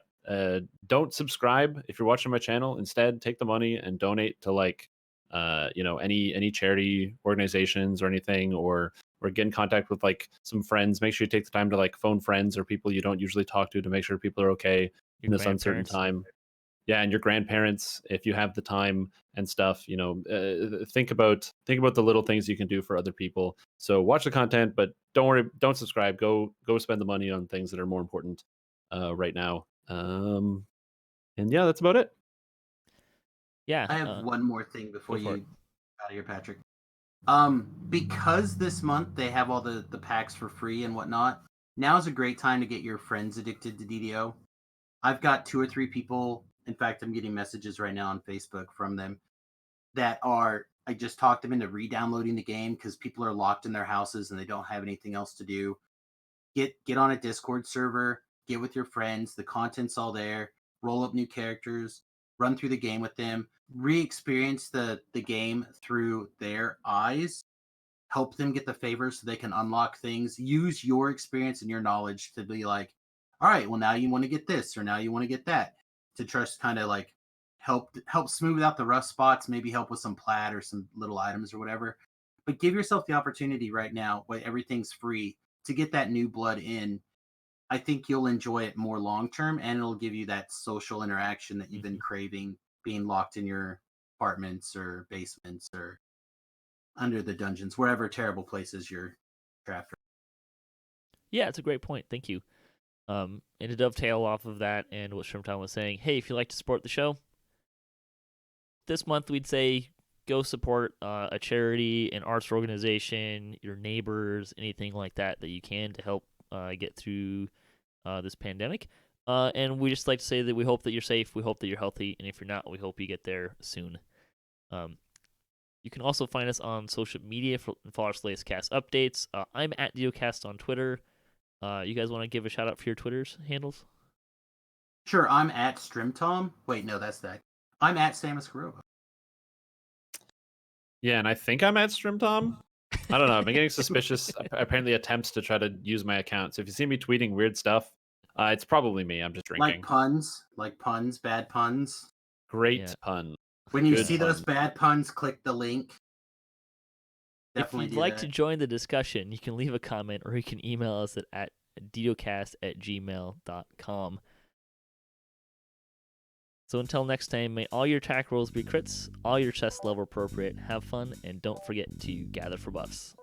don't subscribe if you're watching my channel. Instead, take the money and donate to like any charity organizations or anything, or get in contact with like some friends. Make sure you take the time to like phone friends or people you don't usually talk to make sure people are okay in this uncertain time. Yeah, and your grandparents, if you have the time and stuff, think about the little things you can do for other people. So watch the content, but don't subscribe. Go spend the money on things that are more important right now. And yeah, that's about it. Yeah. I have one more thing before you out of here, Patrick. Because this month they have all the packs for free and whatnot, now's a great time to get your friends addicted to DDO. I've got 2 or 3 people. In fact, I'm getting messages right now on Facebook from them that I just talked them into re-downloading the game because people are locked in their houses and they don't have anything else to do. Get on a Discord server, get with your friends. The content's all there. Roll up new characters, run through the game with them, re-experience the game through their eyes, help them get the favors so they can unlock things. Use your experience and your knowledge to be like, all right, well, now you want to get this or now you want to get that, to just kind of like help smooth out the rough spots, maybe help with some plat or some little items or whatever. But give yourself the opportunity right now, when everything's free, to get that new blood in. I think you'll enjoy it more long term, and it'll give you that social interaction that you've been craving, being locked in your apartments or basements or under the dungeons, wherever terrible places you're trapped. Yeah, it's a great point. Thank you. And to dovetail off of that and what Shrimtown was saying, hey, if you like to support the show, this month we'd say go support a charity, an arts organization, your neighbors, anything like that you can to help get through this pandemic. And we just like to say that we hope that you're safe, we hope that you're healthy, and if you're not, we hope you get there soon. You can also find us on social media for follow us latest cast updates. I'm at DDOCast on Twitter. You guys want to give a shout out for your Twitter's handles? Sure, I'm at Strimtom. Wait, no, that's that. I'm at Samius Gurobo. Yeah, and I think I'm at Strimtom. I don't know. I've been getting suspicious. Apparently, attempts to try to use my account. So if you see me tweeting weird stuff, it's probably me. I'm just drinking. Like puns, bad puns. Great pun. When you see those bad puns, click the link. Definitely if you'd like to join the discussion, you can leave a comment or you can email us at DDOcast@gmail.com. So until next time, may all your attack rolls be crits, all your chest level appropriate, have fun, and don't forget to gather for buffs.